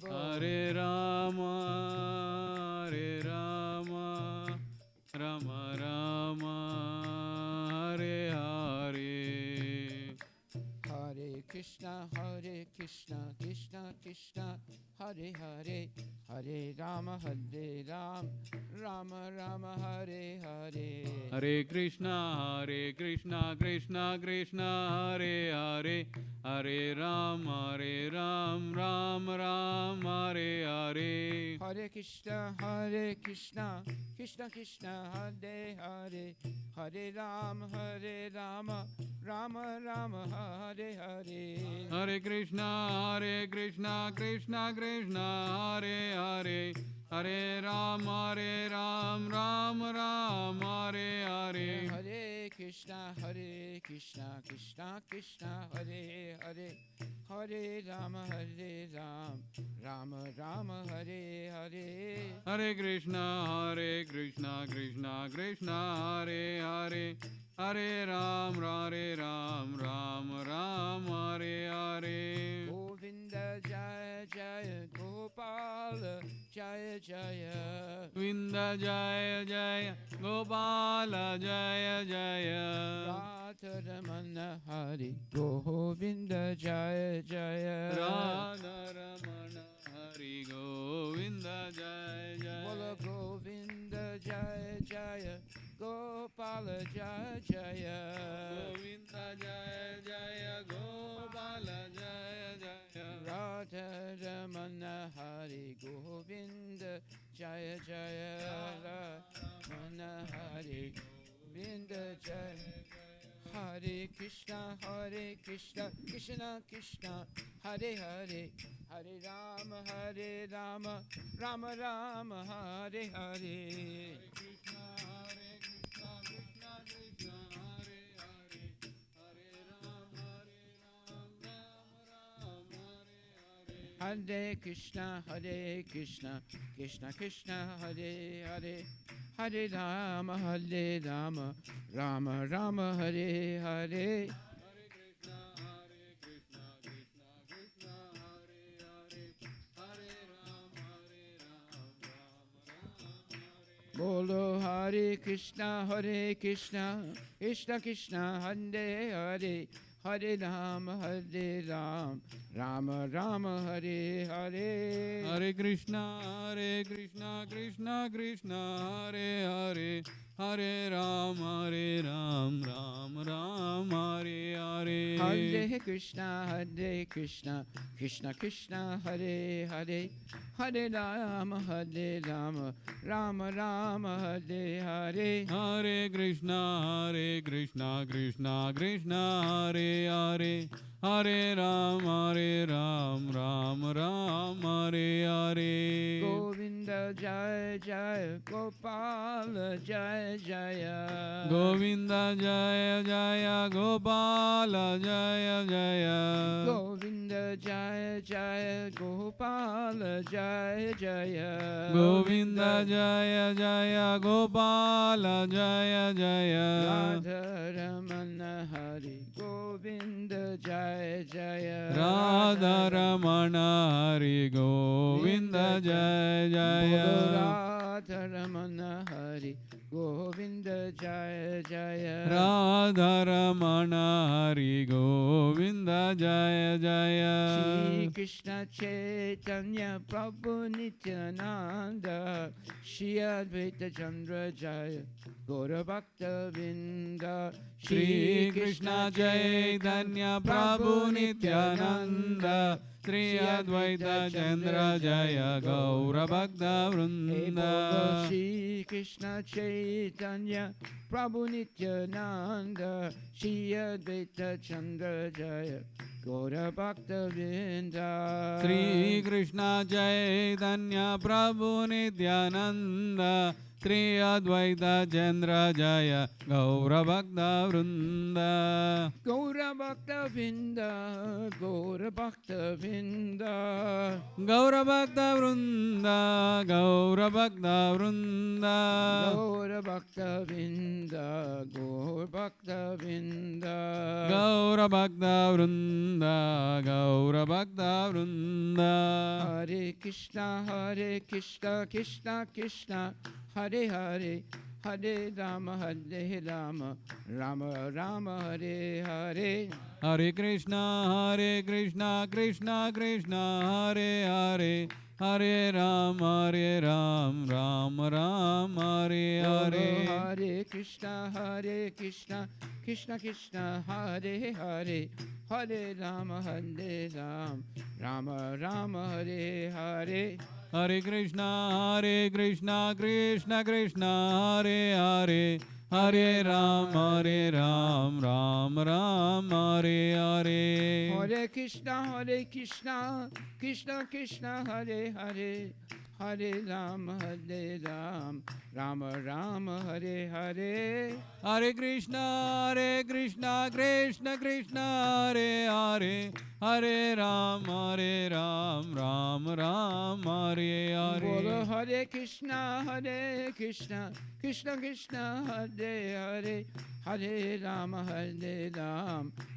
Bol. Hare Rama, Hare Rama, Rama Rama, Hare Hare. Hare Krishna, Krishna Krishna, Hare Hare, Hare Rama, Rama Rama, Hare Hare. Hare Krishna, Krishna Krishna, Hare Hare, Hare Ram, Ram Ram, Hare Hare. Hare Krishna, Krishna Krishna, Hare Hare, Hare Rama, Rama Rama, Hare Hare. Hare Krishna, Krishna Krishna, Hare Hare, Hare Ram, Ram Ram, Hare Hare. Hare Krishna, Krishna Krishna, Hare Hare, Hare Rama, Rama Rama, Hare Hare. Hare Krishna, Krishna Krishna, Hare Hare, Hare Ram, Ram Ram, Hare Hare. Govinda Jaya Jaya, Gopal Jaya Jaya. Govinda Jaya Jaya, Gopal Jaya Jaya. Radharamana Hari, Govinda Jaya Jaya. Radharamana Hari, Govinda Jaya Jaya. Bola Govinda Jaya Jaya, Gopal Jaya Jaya. Govinda Jaya Jaya, Gopal Jaya Jaya. Radharamana Hari, Govinda Jaya Jaya. Radharamana Hari, Govinda Jaya. Hare Krishna, Krishna Krishna, Hare Hare, Hare Rama, Rama Rama, Hare Hare. Krishna, Krishna Krishna, Hare Hare, Hare Ram, Ram Hare Hare. Hare Krishna, Krishna Krishna, Hare Hare, Hare Rama, Rama Rama, Hare Hare. Hare Krishna, Krishna Krishna, Hare Hare, Hare Ram, Ram Hare. Bolo Hare Krishna, Krishna Krishna, Hare Hare, Hare Rama, Rama Rama, Hare Hare. Hare Krishna, Krishna Krishna, Hare Hare, Hare Ram, Ram Ram, Hare Hare. Hare Krishna, Krishna Krishna, Hare Hare, Hare Rama, Rama Rama, Hare Hare. Hare Krishna, Krishna Krishna, Hare Hare, Hare Ram, Ram Ram, Hare Hare. Govinda Jaya Jaya, Gopal Jaya Jaya. Govinda Jaya Jaya, Gopal Jaya Jaya. Govinda Jaya Jaya, Gopal Jaya Jaya. Govinda Jaya Jaya, Gopal Jaya Jaya. Radharamana Hari, Govinda Jaya Jaya. Radharamana Hari, Govinda Jaya Jaya. Radharamana Hari, Govinda Jaya Jaya. Radharamana Hari, Govinda Jaya Jaya. Shri Krishna Chaitanya Prabhu Nityananda, Shri Advaita Chandra Jaya, Gaura Bhakta Vrinda. Shri Krishna Chaitanya Prabhu Nityananda, Shri Advaita Chandra Jaya, Gaura Bhakta Vrinda. Shri Krishna Chaitanya Prabhu Nityananda, Shri Advaita Chandra Jaya, Gaura Bhakta Vrinda. Shri Krishna Chaitanya Prabhu Nityananda, Sri Advaita Chandra Jaya Gaura Bhakta Vrinda. Gaura Bhakta Vrinda, Gaura Bhakta Vrinda. Gaura Bhakta Vrinda, Gaura Bhakta Vrinda. Gaura Bhakta Vrinda, Gaura Bhakta Vrinda. Gaura Bhakta Vrinda, Gaura Bhakta Vrinda. Hare Krishna, Krishna Krishna, Hare Hare, Hare Rama, Rama Rama, Hare Hare. Hare Krishna, Krishna Krishna, Hare Hare, Hare Ram, Ram Ram, Hare Hare. Hare Krishna, Krishna Krishna, Hare Hare, Hare Rama, Rama Rama, Hare Hare. Hare Krishna, Krishna Krishna, Hare Hare, Hare Ram, Ram Ram, Hare Hare. Hare Krishna, Krishna Krishna, Hare Hare, Hare Rama, Rama Rama, Hare Hare. Hare Krishna, Krishna Krishna, Hare Hare, Hare Ram, Ram Ram, Hare Hare. Bolo Hare Krishna, Krishna Krishna, Hare Hare, Hare Rama,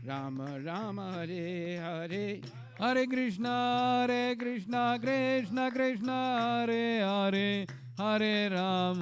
Rama Rama, Hare Hare. Hare Krishna, Krishna Krishna, Hare Hare, Hare Ram,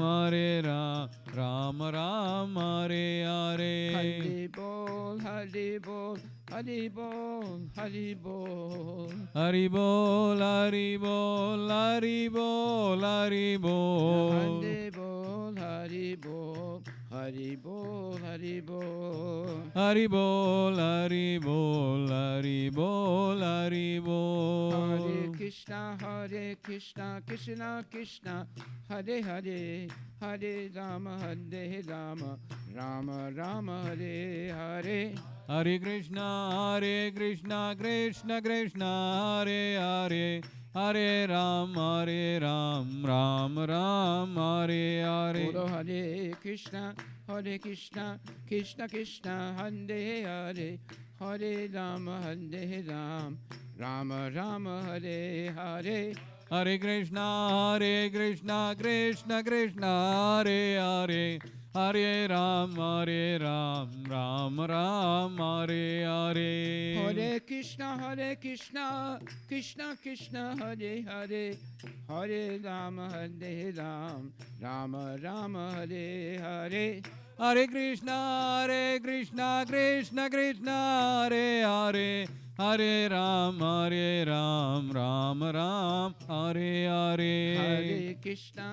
Ram Ram, Hare Hare. Hare Bol, Hare Bol, Hare Bol, Hare Bol. Hare Bol, Hare Bol, Hare Bol, Hare Bol. Hare Bol, Hare Bol, Hare Bol, Hare Bol. Hare Bol, Hare Bol, Hare Bol, Hare Bol. Hare Krishna, Krishna Krishna, Hare Hare, Hare Rama, Rama Rama, Hare Hare. Hare Krishna, Krishna Krishna, Hare Hare, Hare Ram, Ram Ram, Hare Hare. Bolo Hare Krishna, Krishna Krishna, Hare Hare, Hare Rama, Rama Rama, Hare Hare. Hare Krishna, Krishna Krishna, Hare Hare, Hare Ram, Ram Ram, Hare Hare. Hare Krishna, Krishna Krishna, Hare Hare, Hare Rama, Rama Rama, Hare Hare. Hare Krishna, Krishna Krishna, Hare Hare, Hare Ram, Ram Ram, Hare Hare. Hare Krishna,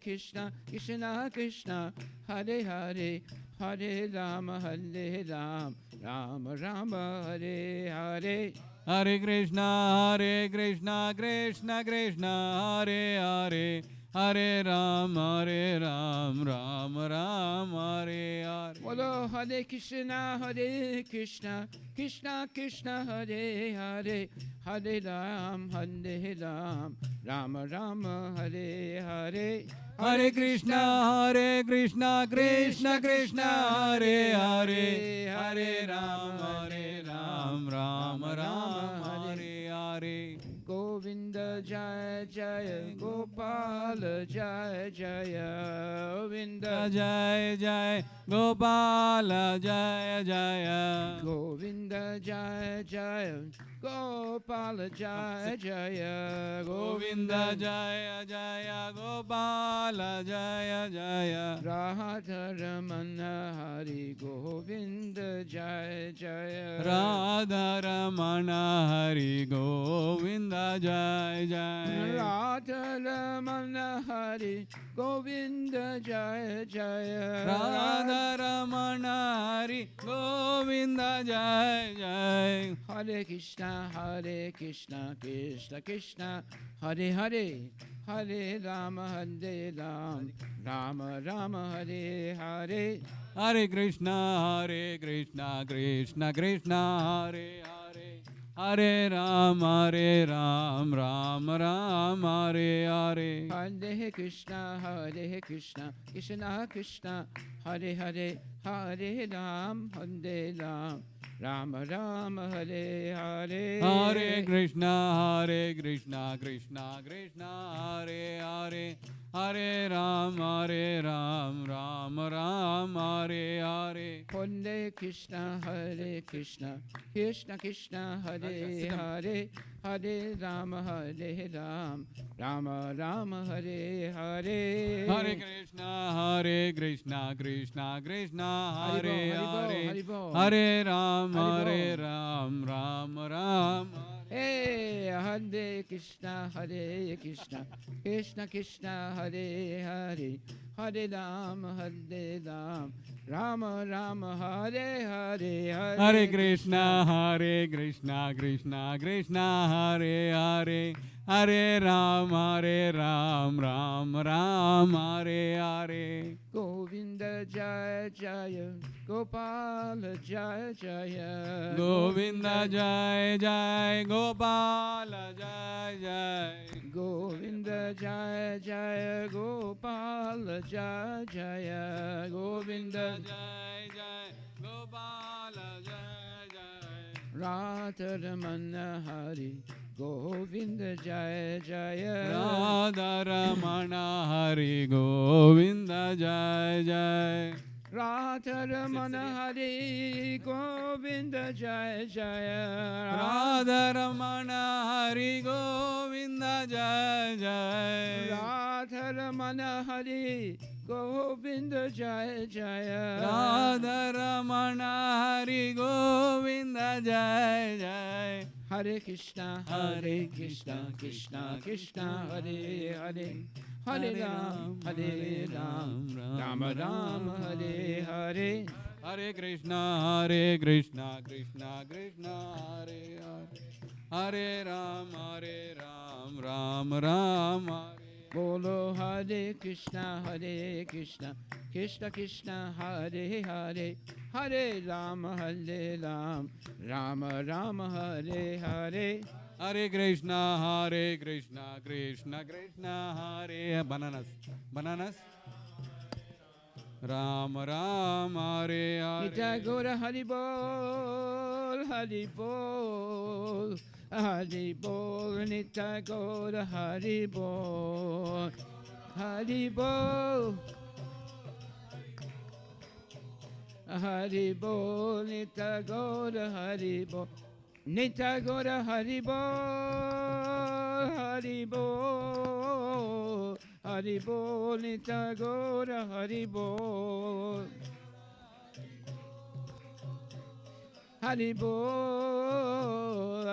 Krishna Krishna, Hare Hare, Hare Rama, Rama Rama, Hare Hare. Hare Krishna, Krishna Krishna, Hare Hare, Hare Ram, Ram Ram, Hare Hare. Bolo Hare Krishna, Krishna Krishna, Hare Hare, Hare Ram, Rama Rama, Hare Hare. Hare Krishna, Krishna Krishna, Hare Hare, Hare Ram, Ram Ram, Hare Hare. Govinda Jaya Jaya, Gopal Jaya Jaya, Govinda Jai Jai, Gopal Jaya Jaya. Govinda Jaya Jaya, Gopal Jaya Jaya, Govinda Jaya Jaya, Gopal Jaya Jaya. Radha Ramana Hari Govinda Jaya Jaya, Radha Ramana Hari Govinda Jai Jai. Radha Ramana Hari Govinda Jaya Jaya, Radha Ramana Hari Govinda Jai Jai. Hare Krishna, Krishna Krishna, Hare Hare, Hare Rama, Rama Rama, Hare Hare. Hare Krishna, Krishna Krishna, Hare Hare, Hare Ram, Ram Ram, Hare Hare. Hare Krishna, Krishna Krishna, Hare Hare, Hare Ram, Ram Ram, Hare Hare. Hare Krishna, Krishna Krishna, Hare Hare. Hare Ram, Ram Ram, Hare Hare. Hare Krishna, Krishna Krishna, Hare Hare, Hare Ram, Ram Ram, Hare Hare. Hare Krishna, Krishna Krishna, Hare Hare. Hare Ram, Ram Ram. Hey, Hare Krishna, Krishna Krishna, Hare Hare, Hare Ram, Ram Ram, Hare Hare. Hare Krishna, Krishna Krishna, Hare Hare. Hare Ram, Ram Ram, Hare Hare. Govinda Jaya Jaya, Gopala Jaya Jaya, Govinda Jai Jai, Gopala Jai Jai. Govinda Jaya Jaya, Gopala Jaya Jaya, Govinda Jai Jai, Gopala Jai Jai. Radharamana Hari, Govinda Jaya Jaya, Radharamana Hari, Govinda Jai Jai. Radharamana Hari, Govinda Jaya Jaya, Radharamana Hari, Govinda Jai Jai. Radharamana Hari, Govinda Jaya Jaya, Radharamana Hari, Govinda Jai Jai. Hare Krishna, Krishna Krishna, Hare Hare, Hare Ram, Ram Ram, Hare Hare. Hare Krishna, Krishna Krishna, Hare Hare. Hare Ram, Ram Ram, Hare. Bolo Hare Krishna, Krishna Krishna, Hare Hare, Hare Ram, Ram Ram, Hare Hare. Hare Krishna, Krishna Krishna, Hare. Bananas. Ram Ram, Hare Hare. Nitya Gaura Hari Bol, Hari Bol, Hari Bol, Nitya Gaura Hari Bol, Hari Bol, Hari Bol, Nitya Gaura Hari Bol, Nitya Gaura Hari Bol, Hari Bol, Hari Bol, Nitya Gaura Hari Bol. Hari Bol,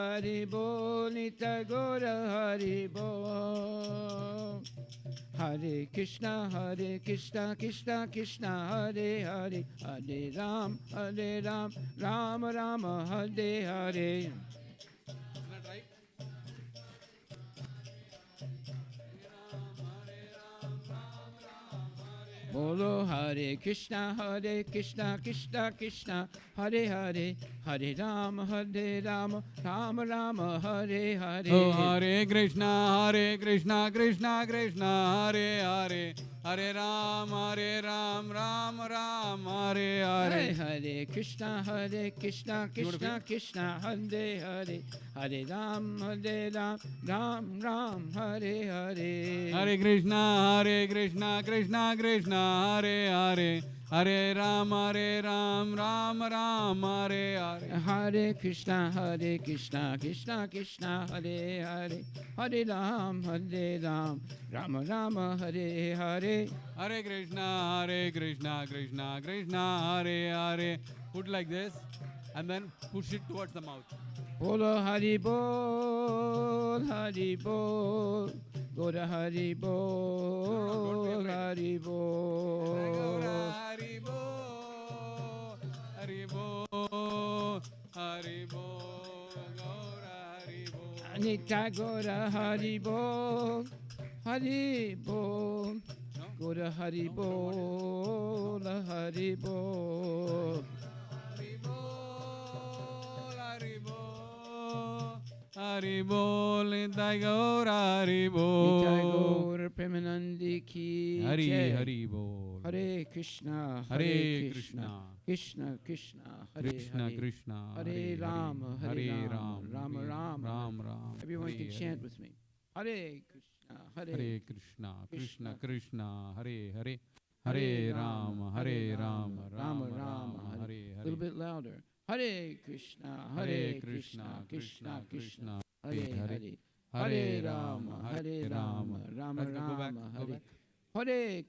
Nitya Gaura Hari Bol. Hare Krishna, Krishna Krishna, Hare Hare, Hare Ram, Ram Ram, Hare Hare. Bolo Hare Krishna, Krishna Krishna, Hare Hare, Hare Ram, Ram Ram, Hare Hare. Oh, Hare Krishna, Krishna Krishna, Hare Hare. Hare Ram, Ram Ram, Hare Hare. Hare Krishna, Krishna Krishna, Hare Hare, Hare Ram, Ram Ram, Hare Hare. Hare Krishna, Krishna Krishna, Hare Hare. Hare Ram, Ram Ram, Hare Hare. Hare Krishna, Krishna, Hare Hare, Hare Ram, Ram Ram, Hare Hare. Hare Krishna, Krishna Krishna, Hare Hare. Put like this and then push it towards the mouth. Bolo Hari Bol, Gora Hari Bol, Hari Bol. Hari Bol, Hari Bol, Hari Bol, Gaura Hari Bol. Nitya Gora Hari Bol, Hari Bol, Gora Hari Bol, Hari Bol. Hari Bol, Hari Bol, Hari Bol, Nitai Gaur Hari Nitai Bol. Gaur Premanandi Ki Hari Jai. Hari Bol. Hare Krishna, Hare Krishna, Krishna. Krishna Krishna, Hare Krishna Hare, Krishna. Hare Rama, Hare Hare Rama, Rama Hare Rama. Ram Ram. Everyone Hare can Hare. chant with me. Hare Krishna, Hare Krishna, Krishna Krishna, Krishna, Hare Hare, Hare Hare Rama, Rama, Hare Rama, Rama Rama Rama, Rama, Hare. Hare A little Hare. bit louder. Hare Krishna, Hare Krishna, Krishna, Krishna Krishna Krishna, Krishna, Hare Hare Hare. Hare. Hare Hare Rama, Rama, Hare Rama, Rama Guys, go back, Rama, go Hare. back. Hare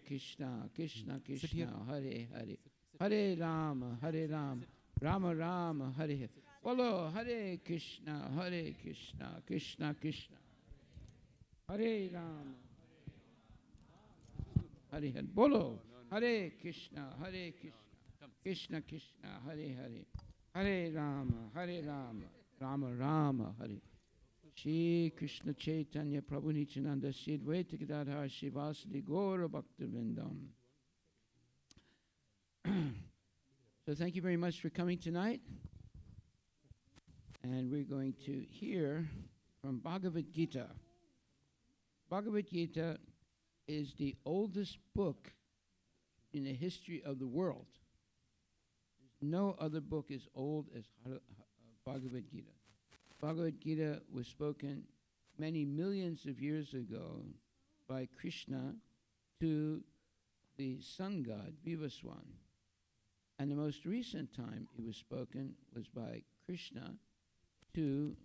Krishna, Krishna, Krishna Sit here. Krishna, Hare Hare. Hare Rama, Rama Rama, Hare Hare. Bolo, Hare Krishna, Krishna Krishna. Hare Rama, Hare Hare. Bolo, Hare Krishna, Krishna Krishna, Hare Hare. Hare Rama, Rama Rama, Hare. Shri Krishna Chaitanya Prabhu Nityananda Sri Advaita Gadadhar Shivasadi Gaura Bhaktivinoda. So thank you very much for coming tonight. And we're going to hear from Bhagavad Gita. Bhagavad Gita is the oldest book in the history of the world. No other book is old as Bhagavad Gita. Bhagavad Gita was spoken many millions of years ago by Krishna to the sun god Vivaswan. And the most recent time it was spoken was by Krishna to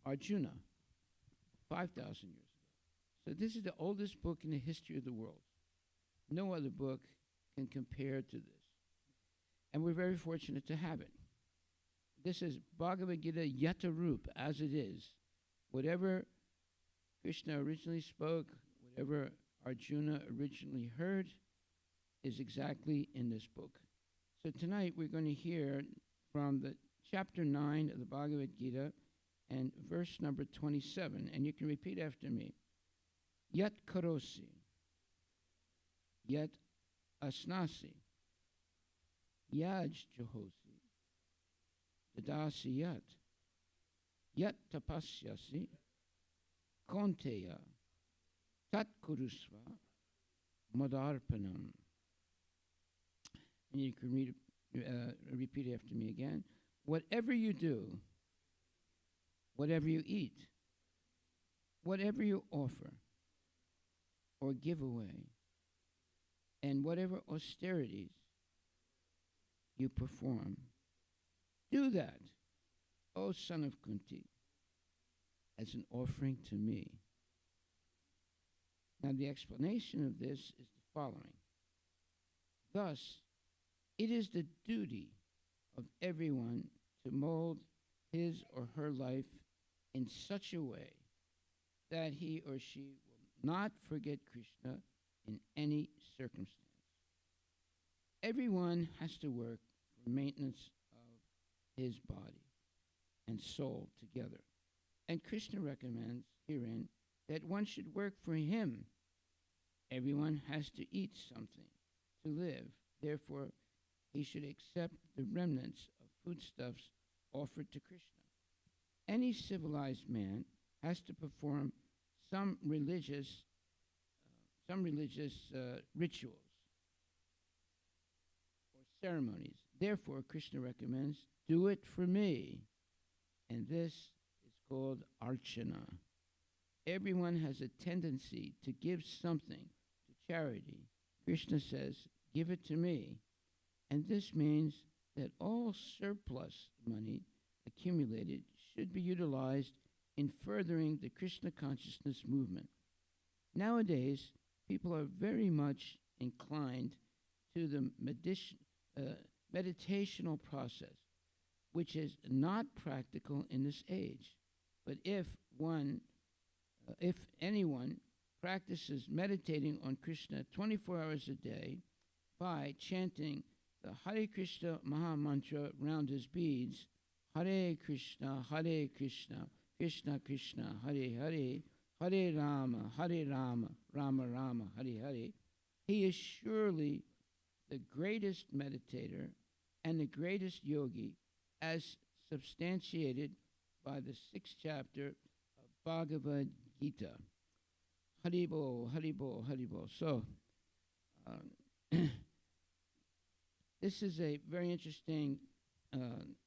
Arjuna, 5,000 years ago. So this is the oldest book in the history of the world. No other book can compare to this. And we're very fortunate to have it. This is Bhagavad Gita Yatarup, as it is. Whatever Krishna originally spoke, whatever Arjuna originally heard, is exactly in this book. So tonight we're going to hear from the chapter 9 of the Bhagavad Gita and verse number 27. And you can repeat after me. Yat karosi, yat asnasi, yaj jahosi, dadasi yat tapasyasi, konteya, tat kurusva, madarpanam. And you can repeat after me again. Whatever you do, whatever you eat, whatever you offer or give away, and whatever austerities you perform, do that, O son of Kunti, as an offering to me. Now the explanation of this is the following. Thus, it is the duty of everyone to mold his or her life in such a way that he or she will not forget Krishna in any circumstance. Everyone has to work for maintenance of his body and soul together. And Krishna recommends herein that one should work for him. Everyone has to eat something to live. Therefore, he should accept the remnants of foodstuffs offered to Krishna. Any civilized man has to perform some religious rituals or ceremonies. Therefore, Krishna recommends, do it for me. And this is called archana. Everyone has a tendency to give something to charity. Krishna says, give it to me. And this means that all surplus money accumulated should be utilized in furthering the Krishna consciousness movement. Nowadays, people are very much inclined to the meditational process, which is not practical in this age. But if anyone practices meditating on Krishna 24 hours a day by chanting the Hare Krishna Maha Mantra round his beads, Hare Krishna, Krishna Krishna, Hare Hare, Hare Rama, Rama Rama, Hare Hare, he is surely the greatest meditator and the greatest yogi, as substantiated by the 6th chapter of Bhagavad Gita. Haribo, Haribo, Haribo. So, this is a very interesting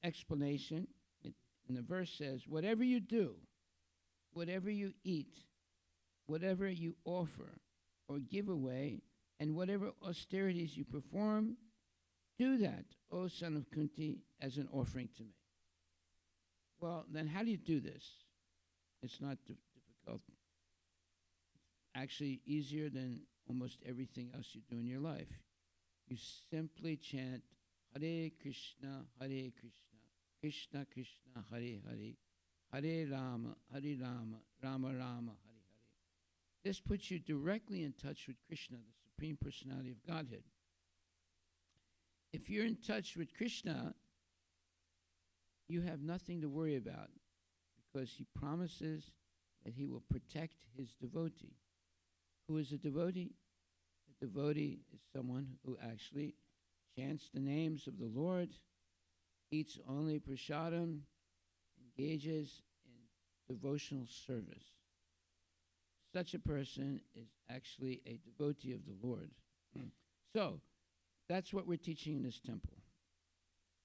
explanation. And the verse says, whatever you do, whatever you eat, whatever you offer or give away, and whatever austerities you perform, do that, O son of Kunti, as an offering to me. Well, then how do you do this? It's not difficult. It's actually easier than almost everything else you do in your life. You simply chant Hare Krishna, Hare Krishna, Krishna Krishna, Hare Hare, Hare Rama, Hare Rama, Rama Rama, Hare Hare. This puts you directly in touch with Krishna, the Supreme Personality of Godhead. If you're in touch with Krishna, you have nothing to worry about because he promises that he will protect his devotee. Who is a devotee? A devotee is someone who actually chants the names of the Lord, eats only prasadam, engages in devotional service. Such a person is actually a devotee of the Lord. So, that's what we're teaching in this temple.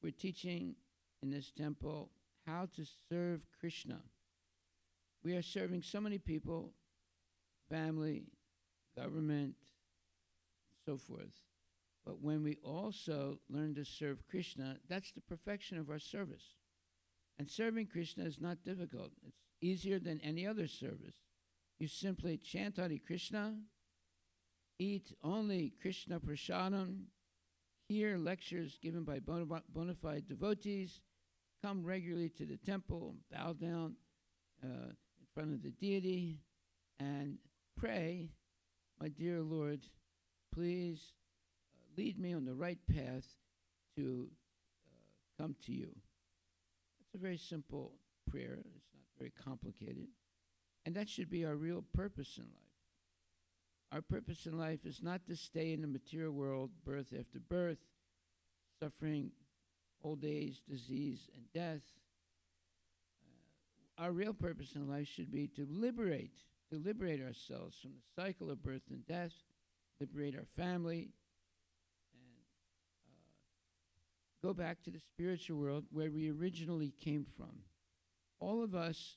We're teaching in this temple how to serve Krishna. We are serving so many people, family, government, so forth. But when we also learn to serve Krishna, that's the perfection of our service. And serving Krishna is not difficult. It's easier than any other service. You simply chant Hare Krishna, eat only Krishna prasadam, hear lectures given by bona fide devotees, come regularly to the temple, bow down in front of the deity, and pray, my dear Lord, please lead me on the right path to come to you. It's a very simple prayer. It's not very complicated. And that should be our real purpose in life. Our purpose in life is not to stay in the material world, birth after birth, suffering old age, disease, and death. Our real purpose in life should be to liberate ourselves from the cycle of birth and death, liberate our family, and go back to the spiritual world where we originally came from. All of us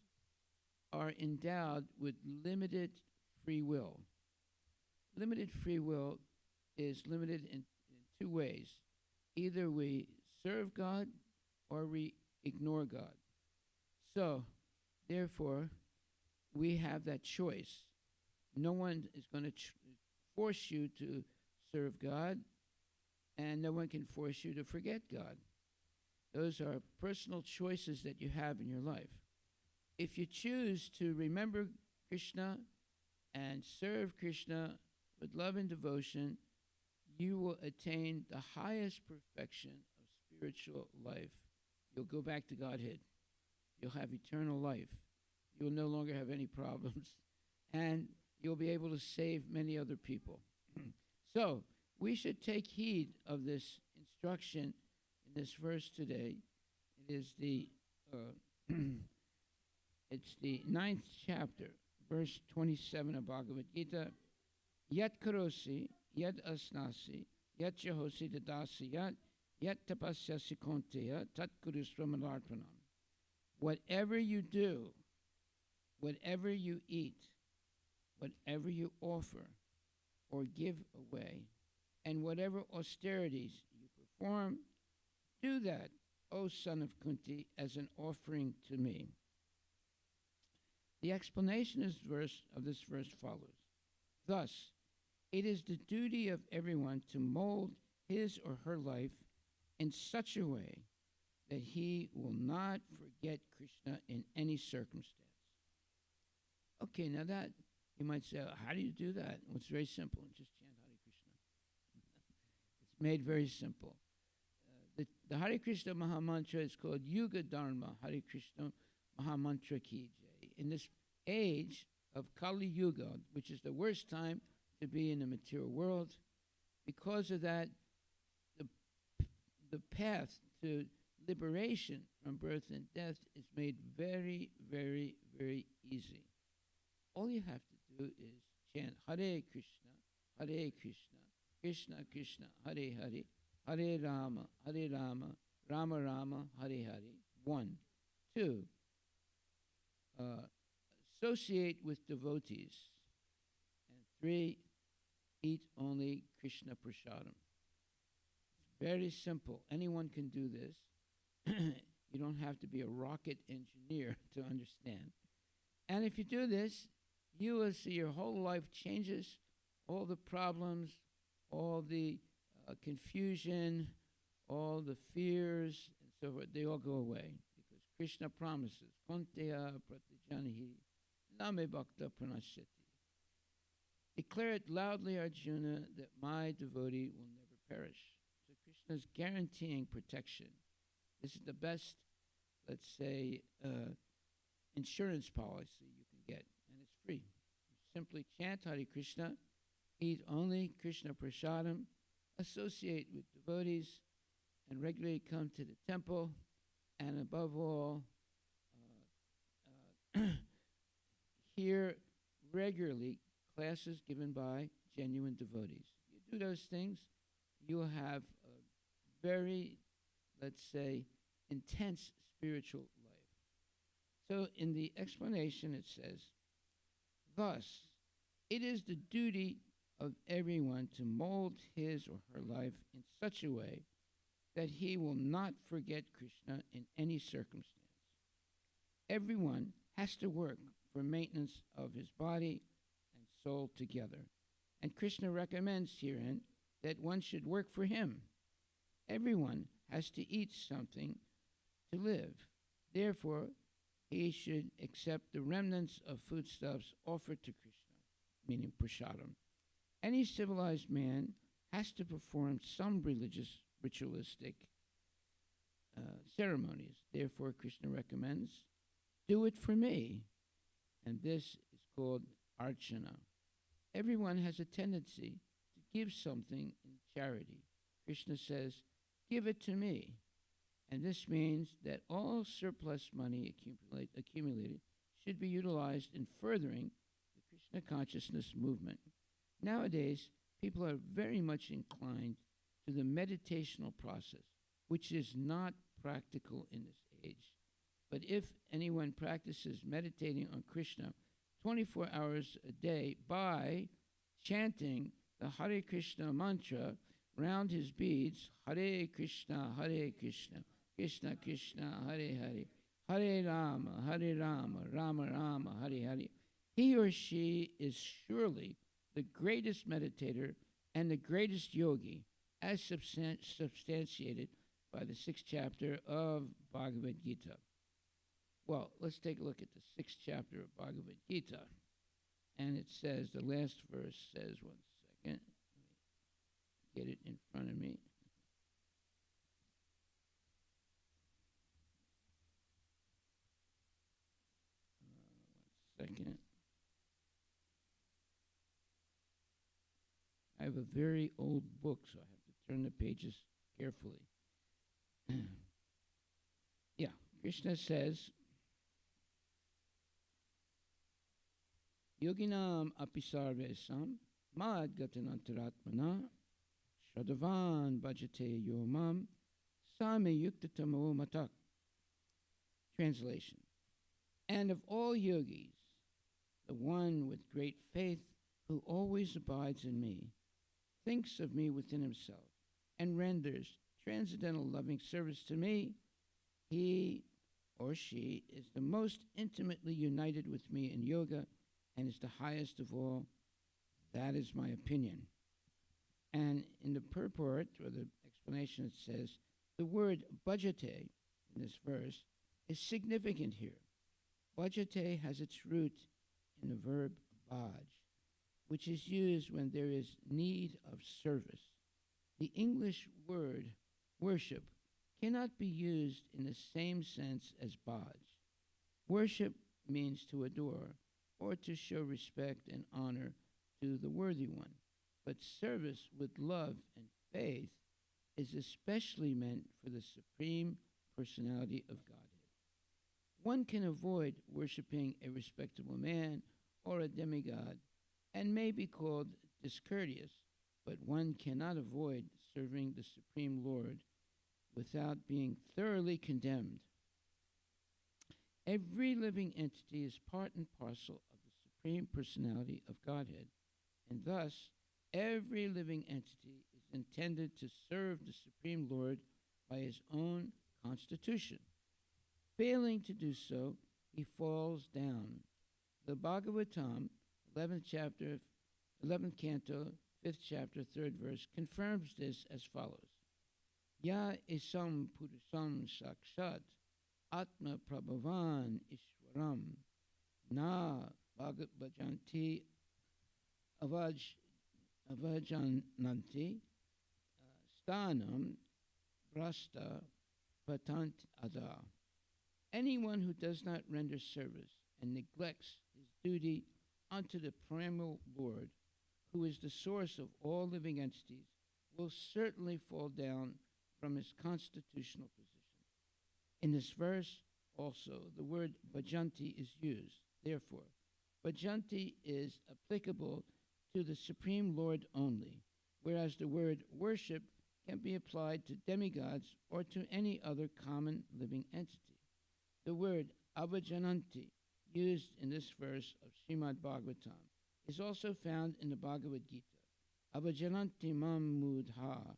are endowed with limited free will. Limited free will is limited in two ways. Either we serve God or we ignore God. So, therefore, we have that choice. No one is going to force you to serve God, and no one can force you to forget God. Those are personal choices that you have in your life. If you choose to remember Krishna and serve Krishna with love and devotion, you will attain the highest perfection of spiritual life. You'll go back to Godhead. You'll have eternal life. You'll no longer have any problems. And you'll be able to save many other people. So, we should take heed of this instruction in this verse today. It is the it's the 9th chapter, verse 27 of Bhagavad Gita. Yat karosi, yat asnasi, yat jahosi dadasi, yat tapasyasi konteya, tat kuru swamanarpanam. Whatever you do, whatever you eat, whatever you offer or give away, and whatever austerities you perform, do that, O son of Kunti, as an offering to me. The explanation of this verse follows. Thus, it is the duty of everyone to mold his or her life in such a way that he will not forget Krishna in any circumstance. Okay, now that, you might say, how do you do that? Well, it's very simple. Just chant Hare Krishna. It's made very simple. The Hare Krishna Mahamantra is called Yuga Dharma Hare Krishna Mahamantra Ki Jai. In this age of Kali Yuga, which is the worst time to be in the material world, because of that, the path to liberation from birth and death is made very, very, very easy. All you have to do is chant Hare Krishna, Krishna Krishna, Hare Hare, Hare Rama, Rama Rama, Hare Hare. One. Two, uh, associate with devotees. And three, eat only Krishna Prasadam. It's very simple. Anyone can do this. You don't have to be a rocket engineer to understand. And if you do this, you will see your whole life changes, all the problems, all the confusion, all the fears, and so forth, they all go away. Because Krishna promises, Konteya Pratijanihi Name Bhakta Pranashyati. Declare it loudly, Arjuna, that my devotee will never perish. So Krishna is guaranteeing protection. This is the best, let's say, insurance policy you can get, and it's free. You simply chant Hare Krishna, eat only Krishna Prasadam, associate with devotees, and regularly come to the temple, and above all, hear regularly classes given by genuine devotees. You do those things, you will have a very, let's say, intense spiritual life. So in the explanation it says, thus, it is the duty of everyone to mold his or her life in such a way that he will not forget Krishna in any circumstance. Everyone has to work for maintenance of his body and soul together. And Krishna recommends herein that one should work for him. Everyone has to eat something to live. Therefore, he should accept the remnants of foodstuffs offered to Krishna, meaning prasadam. Any civilized man has to perform some religious, ritualistic ceremonies. Therefore, Krishna recommends, do it for me. And this is called archana. Everyone has a tendency to give something in charity. Krishna says, give it to me. And this means that all surplus money accumulated should be utilized in furthering the Krishna consciousness movement. Nowadays, people are very much inclined to the meditational process, which is not practical in this age. But if anyone practices meditating on Krishna 24 hours a day by chanting the Hare Krishna mantra round his beads, Hare Krishna, Krishna Krishna, Hare Hare, Hare Rama, Rama Rama, Hare Hare, he or she is surely the greatest meditator and the greatest yogi, as substantiated by the 6th chapter of Bhagavad Gita. Well, let's take a look at the 6th chapter of Bhagavad Gita. And it says, the last verse says, one second, let me get it in front of me. One second. I have a very old book, so I have to turn the pages carefully. Yeah, Krishna says, Yoginam apisarvesam mad gatanantaratmana shadavan bhajate yomam same yuktatamo matak. Translation. And of all yogis, the one with great faith who always abides in me, thinks of me within himself, and renders transcendental loving service to me, he or she is the most intimately united with me in yoga and is the highest of all. That is my opinion. And in the purport, or the explanation, it says, the word bhajate in this verse is significant here. Bhajate has its root in the verb bhaj, which is used when there is need of service. The English word worship cannot be used in the same sense as bhaj. Worship means to adore or to show respect and honor to the worthy one. But service with love and faith is especially meant for the Supreme personality of Godhead. One can avoid worshiping a respectable man or a demigod and may be called discourteous, but one cannot avoid serving the Supreme Lord without being thoroughly condemned. Every living entity is part and parcel of the Supreme Personality of Godhead, and thus every living entity is intended to serve the Supreme Lord by his own constitution. Failing to do so, he falls down. The Bhagavatam, 11th chapter, 11th canto, 5th chapter, 3rd verse, confirms this as follows. Ya isam purusam sakshat atma prabhavan ishwaram na bhajanti avajananti stanam brasta patant ada. Anyone who does not render service and neglects his duty unto the primal Lord, who is the source of all living entities, will certainly fall down from his constitutional position. In this verse, also, the word bhajanti is used. Therefore, bhajanti is applicable to the Supreme Lord only, whereas the word worship can be applied to demigods or to any other common living entity. The word avajananti, used in this verse of Srimad Bhagavatam, is also found in the Bhagavad Gita. Avajananti mam mudha.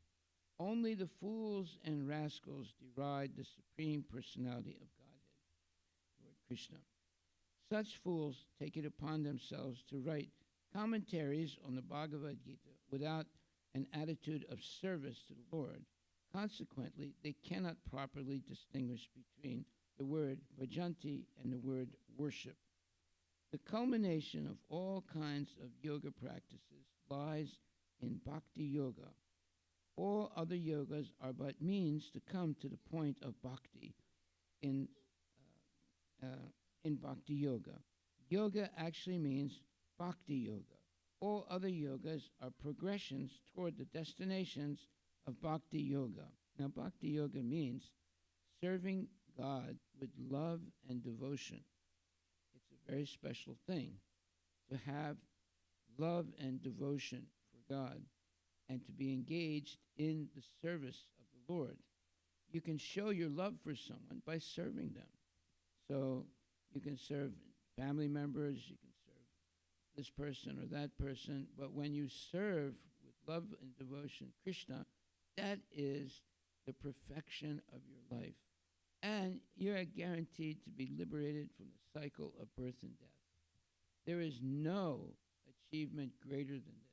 Only the fools and rascals deride the Supreme Personality of Godhead, Lord Krishna. Such fools take it upon themselves to write commentaries on the Bhagavad Gita without an attitude of service to the Lord. Consequently, they cannot properly distinguish between the word bhajanti and the word worship. The culmination of all kinds of yoga practices lies in bhakti yoga. All other yogas are but means to come to the point of bhakti in bhakti yoga. Yoga actually means bhakti yoga. All other yogas are progressions toward the destinations of bhakti yoga. Now, bhakti yoga means serving God with love and devotion. It's a very special thing to have love and devotion for God and to be engaged in the service of the Lord. You can show your love for someone by serving them. So you can serve family members, you can serve this person or that person, but when you serve with love and devotion Krishna, that is the perfection of your life. And you're guaranteed to be liberated from the cycle of birth and death. There is no achievement greater than this.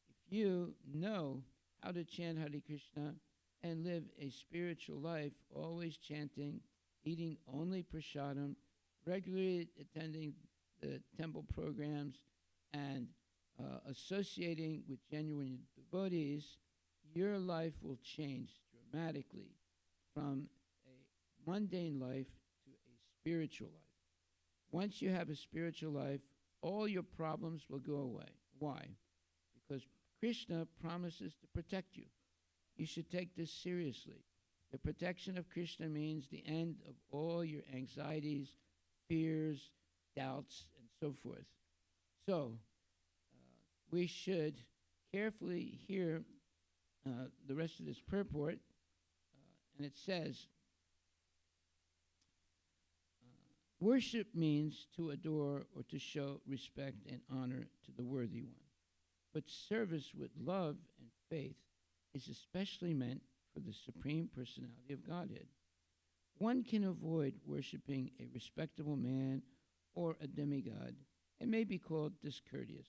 If you know how to chant Hare Krishna and live a spiritual life, always chanting, eating only prasadam, regularly attending the temple programs, and associating with genuine devotees, your life will change dramatically from a mundane life to a spiritual life. Once you have a spiritual life, all your problems will go away. Why? Because Krishna promises to protect you. You should take this seriously. The protection of Krishna means the end of all your anxieties, fears, doubts, and so forth. So, we should carefully hear the rest of this purport. And it says, worship means to adore or to show respect and honor to the worthy one. But service with love and faith is especially meant for the Supreme Personality of Godhead. One can avoid worshiping a respectable man or a demigod and may be called discourteous,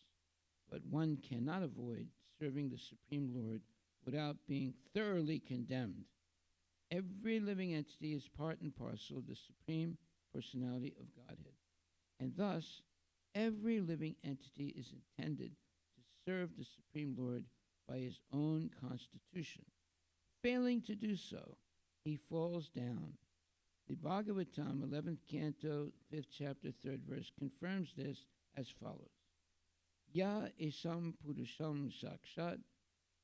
but one cannot avoid serving the Supreme Lord without being thoroughly condemned. Every living entity is part and parcel of the Supreme Personality of Godhead, and thus every living entity is intended to serve the Supreme Lord by his own constitution. Failing to do so, he falls down. The Bhagavatam, 11th canto, 5th chapter, 3rd verse, confirms this as follows. Ya isam purusham sakshat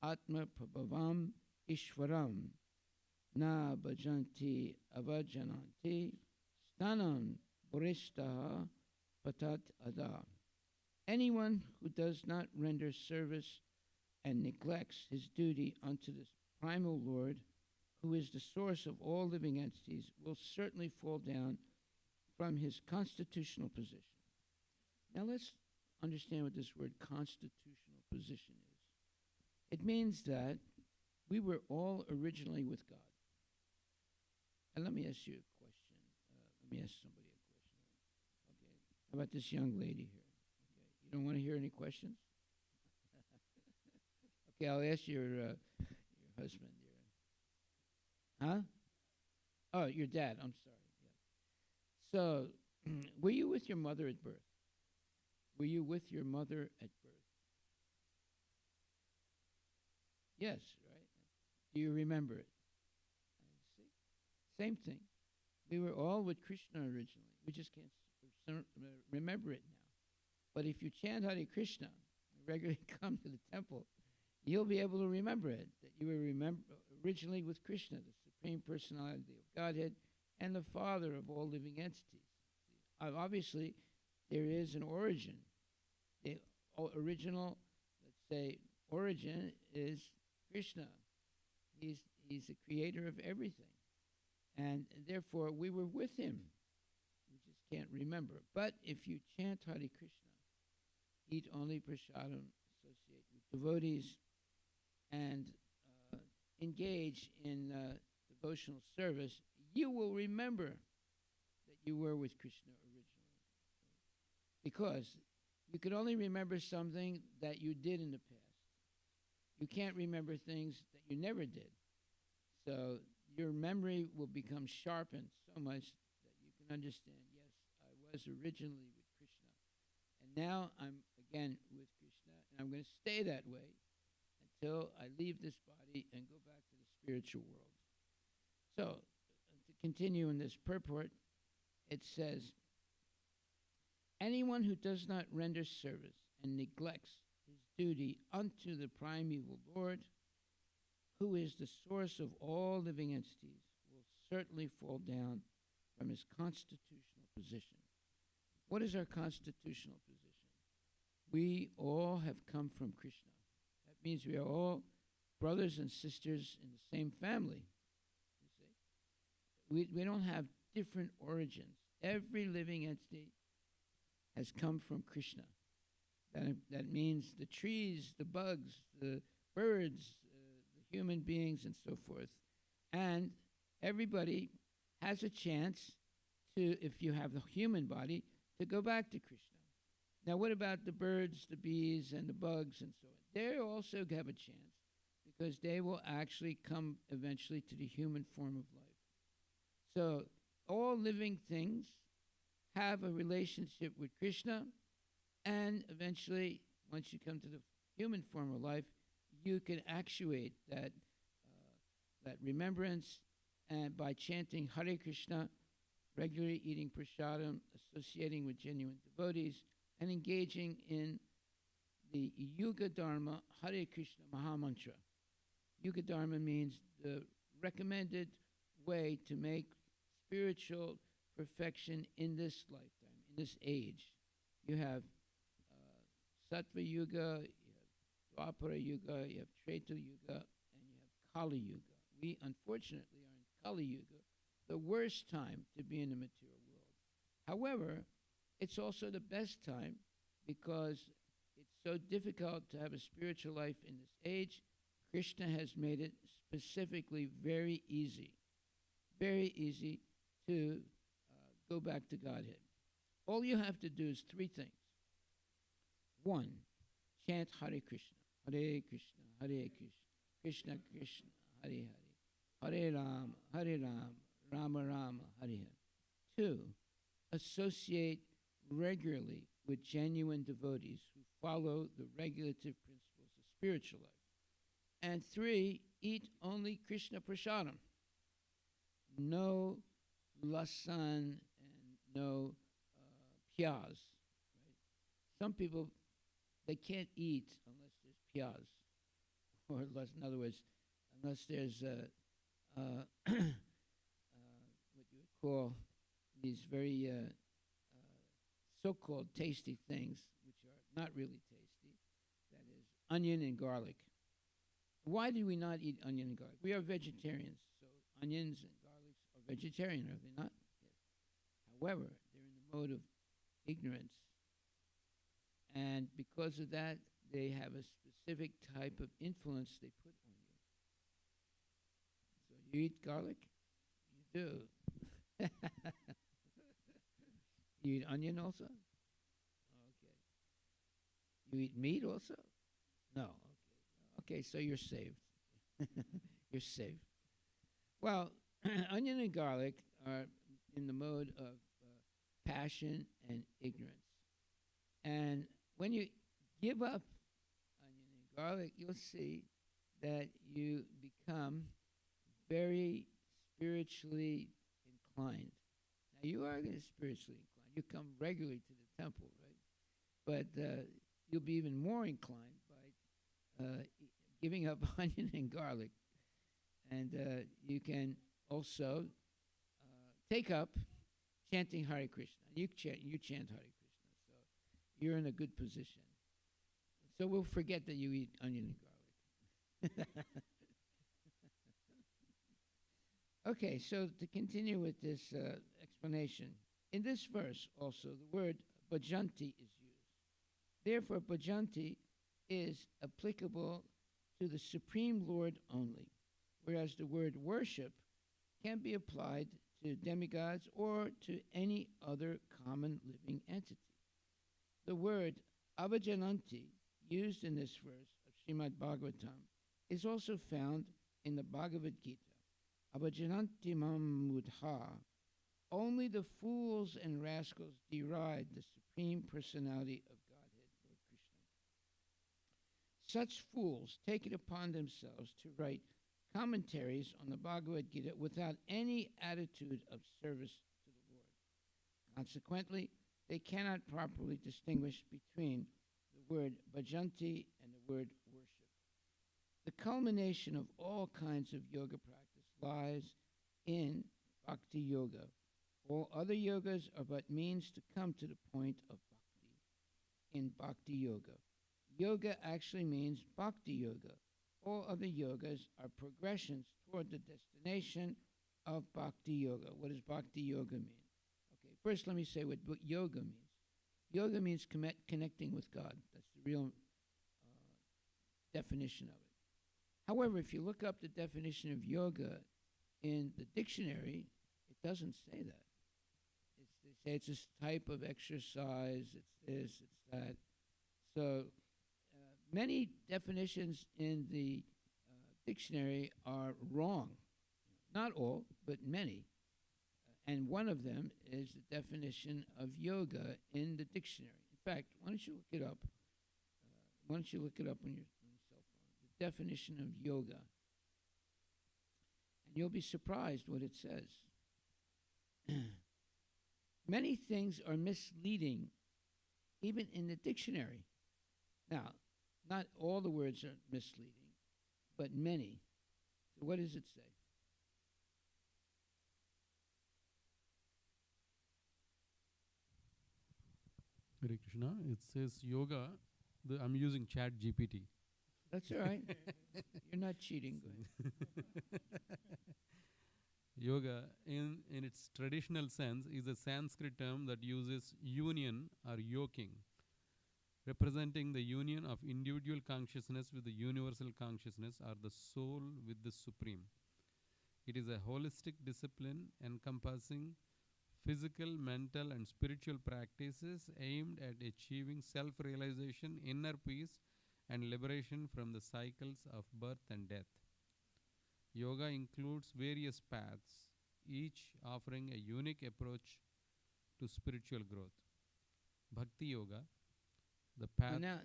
atma prabhavam ishwaram na bhajanti avajananti stanam burishtaha patat ada. Anyone who does not render service and neglects his duty unto the primal Lord, who is the source of all living entities, will certainly fall down from his constitutional position. Now let's understand what this word constitutional position is. It means that we were all originally with God. And let me ask you a question. Let me ask somebody a question. Okay. How about this young lady here? Okay. You don't want to hear any questions? Okay, I'll ask your husband here. Huh? Oh, your dad. I'm sorry. Yeah. So, were you with your mother at birth? Were you with your mother at birth? Yes, right? Do you remember it? See? Same thing. We were all with Krishna originally. We just can't remember it now. But if you chant Hare Krishna, regularly come to the temple, you'll be able to remember it, that you were originally with Krishna, the Supreme Personality of Godhead, and the Father of all living entities. Obviously, there is an origin. The original, let's say, origin is Krishna. He's the creator of everything. And therefore, we were with him. We just can't remember. But if you chant Hare Krishna, eat only prasadam, associate with devotees, and engage in devotional service, you will remember that you were with Krishna originally. Because you can only remember something that you did in the past. You can't remember things that you never did. So your memory will become sharpened so much that you can understand, yes, I was originally with Krishna. And now I'm again with Krishna, and I'm going to stay that way until I leave this body and go back to the spiritual world. So, to continue in this purport, it says, anyone who does not render service and neglects his duty unto the primeval Lord, who is the source of all living entities, will certainly fall down from his constitutional position. What is our constitutional position? We all have come from Krishna. That means we are all brothers and sisters in the same family. You see? We don't have different origins. Every living entity has come from Krishna. That means the trees, the bugs, the birds, the human beings, and so forth. And everybody has a chance to, if you have the human body, to go back to Krishna. Now, what about the birds, the bees, and the bugs, and so on? They also have a chance because they will actually come eventually to the human form of life. So all living things have a relationship with Krishna, and eventually, once you come to the human form of life, you can actuate that remembrance, and by chanting Hare Krishna, regularly eating prasadam, associating with genuine devotees, and engaging in the Yuga Dharma Hare Krishna Mahamantra. Yuga Dharma means the recommended way to make spiritual perfection in this lifetime, in this age. You have Sattva Yuga, you have Dwapara Yuga, you have Treta Yuga, and you have Kali Yuga. We, unfortunately, are in Kali Yuga, the worst time to be in the material world. However, it's also the best time because it's so difficult to have a spiritual life in this age. Krishna has made it specifically very easy to go back to Godhead. All you have to do is three things. One, chant Hare Krishna, Hare Krishna, Hare Krishna, Krishna Krishna, Hare Hare, Hare Rama, Rama Rama, Hare Hare. Two, associate regularly with genuine devotees who follow the regulative principles of spiritual life. And three, eat only Krishna prasadam. No lasan and no piyaz. Right? Some people, they can't eat unless there's piyaz. Or in other words, unless there's what you would call these very so-called tasty things, which are not really tasty. That is onion and garlic. Why do we not eat onion and garlic? We are vegetarians, so onions and garlics are vegetarian, are they not? Yes. However, they're in the mode of ignorance, and because of that, they have a specific type of influence they put on you. So you eat garlic? You do. You eat onion also? Okay. You eat meat also? No. Okay. Okay, so you're saved. You're safe. Well, onion and garlic are in the mode of passion and ignorance. And when you give up onion and garlic, you'll see that you become very spiritually inclined. Now, you are spiritually inclined. You come regularly to the temple, right? But you'll be even more inclined by giving up onion and garlic. And you can also take up chanting Hare Krishna. You chant Hare Krishna. So you're in a good position. So we'll forget that you eat onion and garlic. Okay, so to continue with this explanation, in this verse also the word bhajanti is used. Therefore, bhajanti is applicable to the Supreme Lord only, whereas the word worship can be applied to demigods or to any other common living entity. The word avajananti, used in this verse of Srimad Bhagavatam, is also found in the Bhagavad Gita. Avajananti mam mudha. Only the fools and rascals deride the Supreme Personality of Godhead, Lord Krishna. Such fools take it upon themselves to write commentaries on the Bhagavad Gita without any attitude of service to the Lord. Consequently, they cannot properly distinguish between the word bhajanti and the word worship. The culmination of all kinds of yoga practice lies in bhakti yoga. All other yogas are but means to come to the point of bhakti. In bhakti yoga, yoga actually means bhakti yoga. All other yogas are progressions toward the destination of bhakti yoga. What does bhakti yoga mean? Okay, first let me say what yoga means. Yoga means connecting with God. That's the real definition of it. However, if you look up the definition of yoga in the dictionary, it doesn't say that. They say it's this type of exercise, it's this, it's that. So many definitions in the dictionary are wrong. Not all, but many. And one of them is the definition of yoga in the dictionary. In fact, why don't you look it up? Why don't you look it up on your cell phone? The definition of yoga. And you'll be surprised what it says. Many things are misleading, even in the dictionary. Now, not all the words are misleading, but many. So what does it say? Hare Krishna. It says yoga. I'm using Chat GPT. That's all right. You're not cheating. Yoga, in its traditional sense, is a Sanskrit term that uses union or yoking, representing the union of individual consciousness with the universal consciousness or the soul with the Supreme. It is a holistic discipline encompassing physical, mental, and spiritual practices aimed at achieving self-realization, inner peace, and liberation from the cycles of birth and death. Yoga includes various paths, each offering a unique approach to spiritual growth. Bhakti Yoga, the path... Now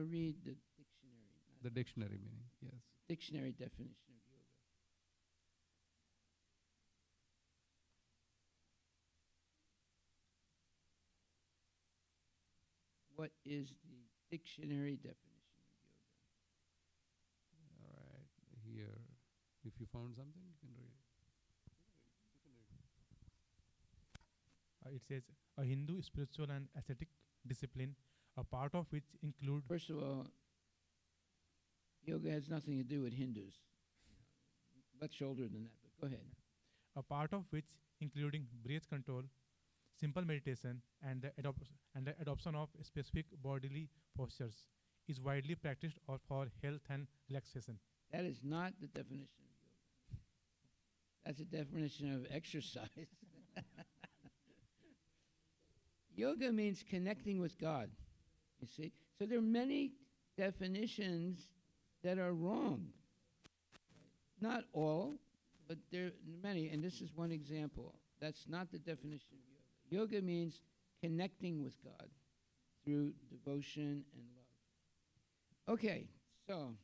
read the dictionary. The dictionary meaning, yes. Dictionary definition of yoga. What is the dictionary definition of yoga? All right, here. If you found something, you can read it. It says a Hindu spiritual and ascetic discipline, a part of which include First of all, yoga has nothing to do with Hindus. Much older than that, but go ahead. a part of which including breath control, simple meditation, and the adoption of specific bodily postures, is widely practiced or for health and relaxation. That is not the definition of yoga. That's a definition of exercise. Yoga means connecting with God, you see. So there are many definitions that are wrong. Not all, but there are many, and this is one example. That's not the definition of yoga. Yoga means connecting with God through devotion and love. Okay, so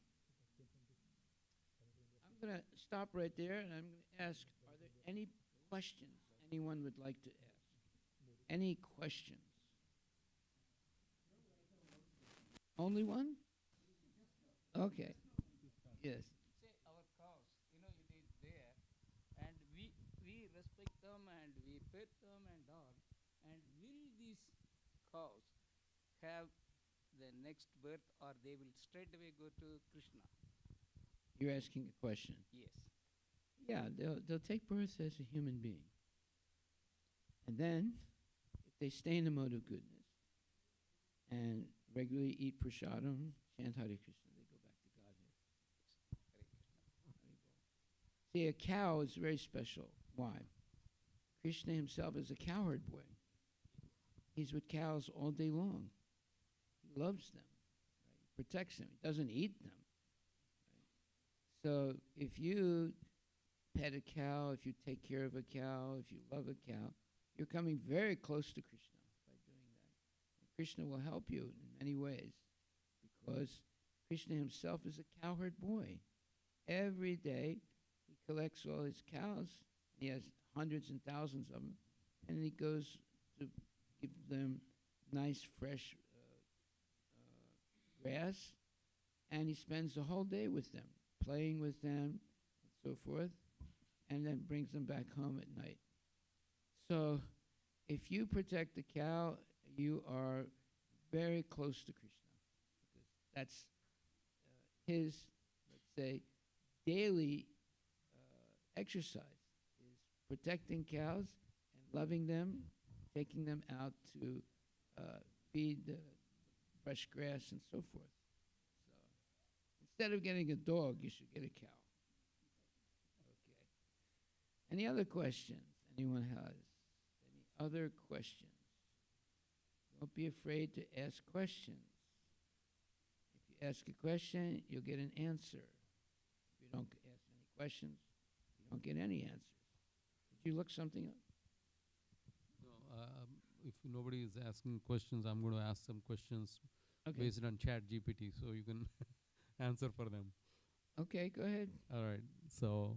I'm going to stop right there, and I'm going to ask, are there any questions anyone would like to ask? Any questions? Only one? Okay. Yes. Say our cows, it is there, and we respect them and we pet them and all. And will these cows have the next birth, or they will straight away go to Krishna? You're asking a question. Yes. Yeah, they'll take birth as a human being. And then, if they stay in the mode of goodness and regularly eat prasadam, chant Hare Krishna, they go back to Godhead. Hare Krishna. See, a cow is very special. Why? Krishna himself is a cowherd boy. He's with cows all day long. He loves them. Right? He protects them. He doesn't eat them. Right? So if you pet a cow, if you take care of a cow, if you love a cow, you're coming very close to Krishna by doing that. And Krishna will help you in many ways because Krishna himself is a cowherd boy. Every day he collects all his cows. He has hundreds and thousands of them, and he goes to give them nice, fresh grass, and he spends the whole day with them, playing with them, and so forth, and then brings them back home at night. So if you protect the cow, you are very close to Krishna, because that's his, let's say, daily exercise is protecting cows and loving them, taking them out to feed fresh grass and so forth. So instead of getting a dog, you should get a cow. Okay. Any other questions anyone has? Any other questions? Don't be afraid to ask questions. If you ask a question, you'll get an answer. If you don't ask any questions, you don't get any answers. Did you look something up? No, if nobody is asking questions, I'm going to ask some questions Okay. based on Chat GPT, so you can answer for them. Okay, go ahead. All right. So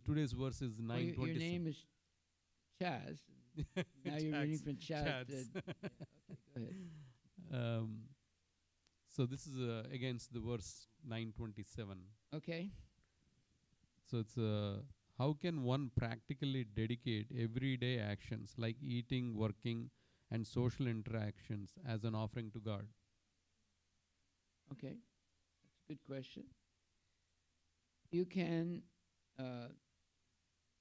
today's verse is Well, your 9:27. name is Chaz. Now you're reading from Chaz. Chaz. Okay, go ahead. So this is against the verse 9:27. Okay. So it's how can one practically dedicate everyday actions like eating, working, and social interactions as an offering to God? Okay. That's a good question. You can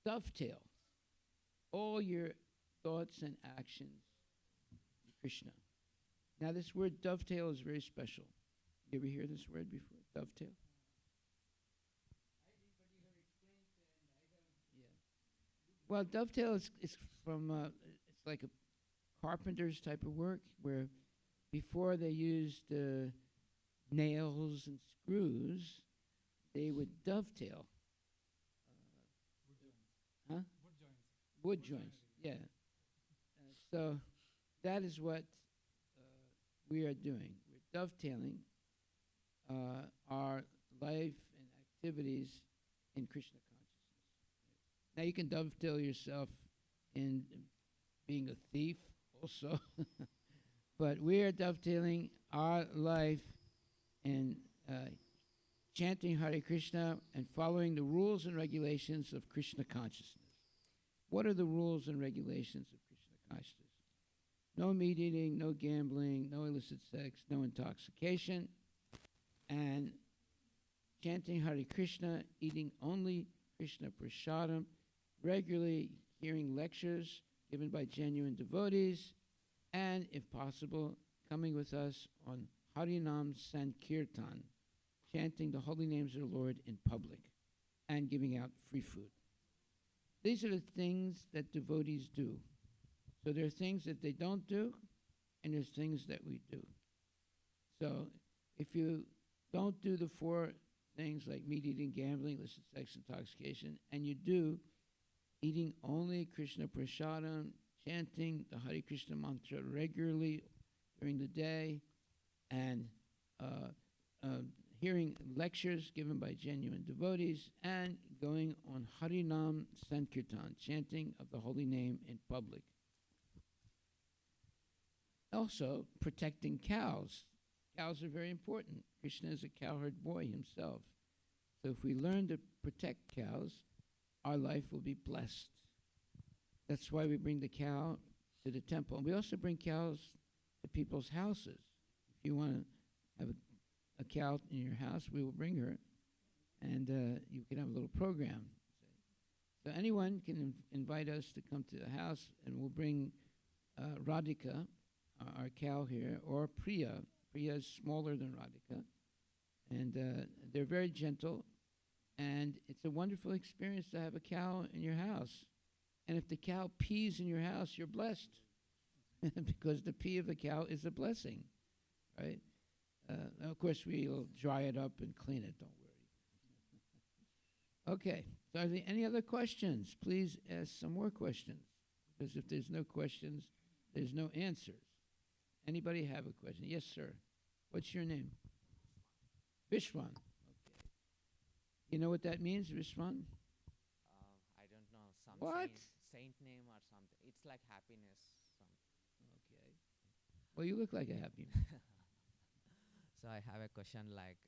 dovetail all your thoughts and actions to Krishna. Now, this word dovetail is very special. You ever hear this word before? Dovetail? Yeah. Well, dovetail is from, it's like a carpenter's type of work where before they used nails and screws, they would dovetail. Huh? Wood joints, yeah. So that is what we are doing. We're dovetailing our life and activities in Krishna consciousness. Now you can dovetail yourself in being a thief also, but we are dovetailing our life in chanting Hare Krishna, and following the rules and regulations of Krishna consciousness. What are the rules and regulations of Krishna consciousness? No meat eating, no gambling, no illicit sex, no intoxication, and chanting Hare Krishna, eating only Krishna prasadam, regularly hearing lectures given by genuine devotees, and, if possible, coming with us on Harinam Sankirtan, chanting the holy names of the Lord in public, and giving out free food. These are the things that devotees do. So there are things that they don't do, and there's things that we do. So if you don't do the four things like meat eating, gambling, illicit sex, intoxication, and you do eating only Krishna prasadam, chanting the Hare Krishna mantra regularly during the day, and hearing lectures given by genuine devotees, and going on Harinam Sankirtan, chanting of the holy name in public. Also, protecting cows. Cows are very important. Krishna is a cowherd boy himself. So if we learn to protect cows, our life will be blessed. That's why we bring the cow to the temple. And we also bring cows to people's houses. If you want to have a cow in your house, we will bring her, and you can have a little program. So anyone can invite us to come to the house, and we'll bring Radhika, our cow here, or Priya. Priya is smaller than Radhika, and they're very gentle, and it's a wonderful experience to have a cow in your house. And if the cow pees in your house, you're blessed, because the pee of the cow is a blessing, right? Of course, we'll dry it up and clean it, don't worry. Okay, so are there any other questions? Please ask some more questions, because if there's no questions, there's no answers. Anybody have a question? Yes, sir. What's your name? Vishwan. Okay. You know what that means, Vishwan? I don't know. Some What? saint name or something. It's like happiness. Okay. Well, you look like a happy man. So I have a question like,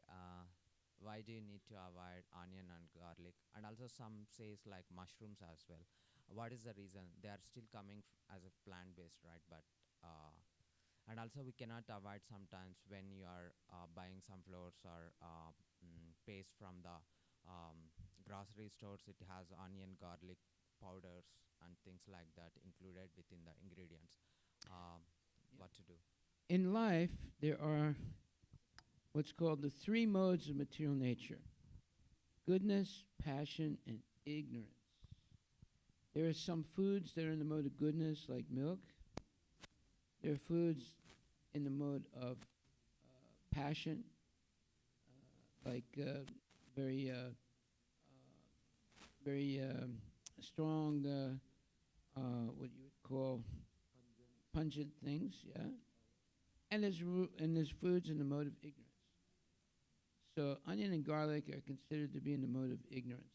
why do you need to avoid onion and garlic? And also some says like mushrooms as well. What is the reason? They are still coming as a plant-based, right? But and also we cannot avoid sometimes when you are buying some flours or paste from the grocery stores. It has onion, garlic powders and things like that included within the ingredients. What to do? In life, there are what's called the three modes of material nature: goodness, passion, and ignorance. There are some foods that are in the mode of goodness, like milk. There are foods in the mode of passion, like very strong, what you would call pungent things, yeah. And there's foods in the mode of ignorance. So onion and garlic are considered to be in the mode of ignorance.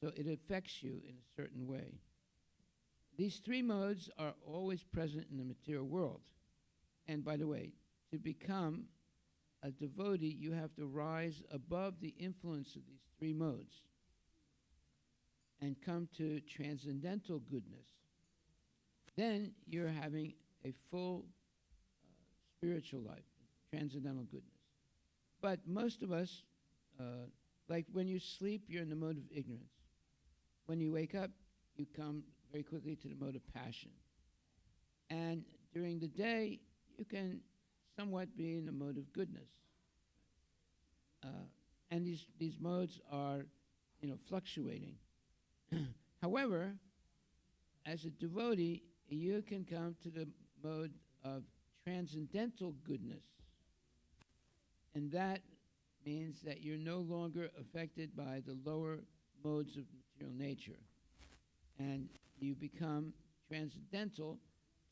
So it affects you in a certain way. These three modes are always present in the material world. And by the way, to become a devotee, you have to rise above the influence of these three modes and come to transcendental goodness. Then you're having a full spiritual life, transcendental goodness. But most of us, like when you sleep, you're in the mode of ignorance. When you wake up, you come very quickly to the mode of passion. And during the day, you can somewhat be in the mode of goodness. And these modes are, fluctuating. However, as a devotee, you can come to the mode of transcendental goodness. And that means that you're no longer affected by the lower modes of material nature. And you become transcendental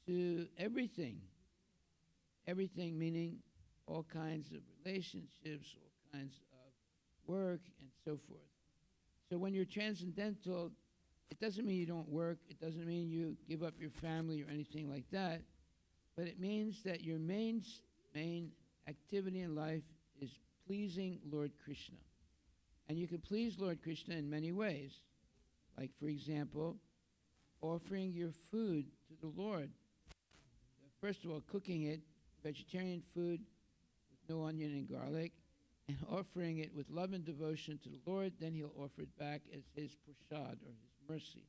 to everything. Everything meaning all kinds of relationships, all kinds of work, and so forth. So when you're transcendental, it doesn't mean you don't work. It doesn't mean you give up your family or anything like that. But it means that your main activity in life is pleasing Lord Krishna. And you can please Lord Krishna in many ways. Like, for example, offering your food to the Lord. First of all, cooking it, vegetarian food with no onion and garlic, and offering it with love and devotion to the Lord. Then he'll offer it back as his prasad, or his mercy.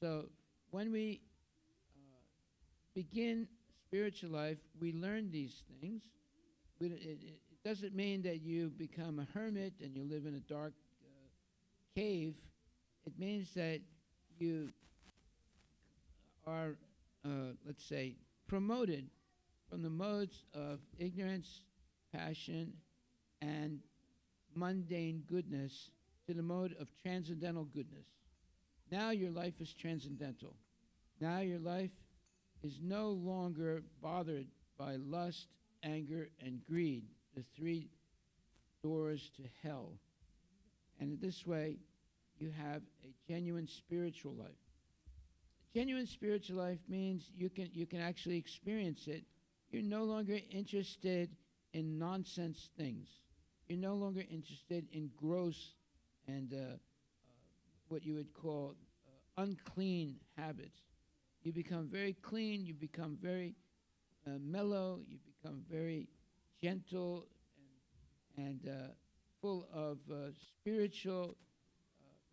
So when we begin spiritual life, we learn these things. It doesn't mean that you become a hermit and you live in a dark cave. It means that you are, let's say, promoted from the modes of ignorance, passion, and mundane goodness to the mode of transcendental goodness. Now your life is transcendental. Now your life is no longer bothered by lust, anger, and greed, the three doors to hell. And in this way, you have a genuine spiritual life. Genuine spiritual life means you can actually experience it. You're no longer interested in nonsense things. You're no longer interested in gross and what you would call unclean habits. You become very clean. You become very mellow. You become very gentle and full of spiritual,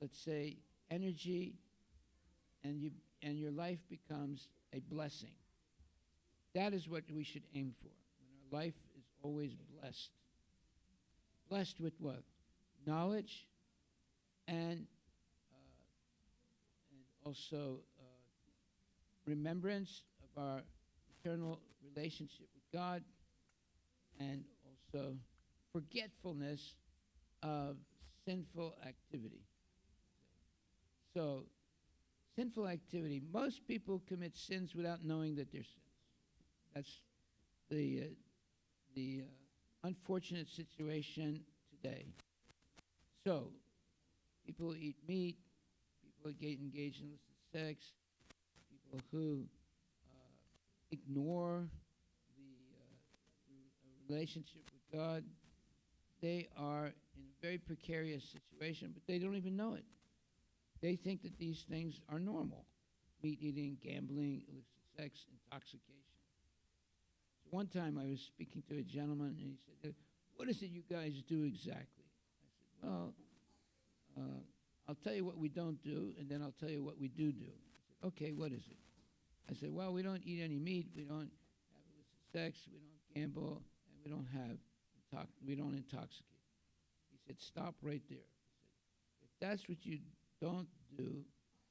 let's say, energy, and your life becomes a blessing. That is what we should aim for. When our life is always blessed. Blessed with what? Knowledge and also remembrance of our eternal relationship with God, and also forgetfulness of sinful activity. So, sinful activity, most people commit sins without knowing that they're sins. That's the unfortunate situation today. So, people eat meat, people engage in illicit sex, people who ignore the relationship with God, they are in a very precarious situation, but they don't even know it. They think that these things are normal. Meat eating, gambling, illicit sex, intoxication. So one time I was speaking to a gentleman, and he said, "What is it you guys do exactly?" I said, "Well, I'll tell you what we don't do, and then I'll tell you what we do do." He said, "Okay, what is it?" I said, "Well, we don't eat any meat, we don't have illicit sex, we don't gamble, and we don't intoxicate." He said, "Stop right there." He said, "If that's what you don't do,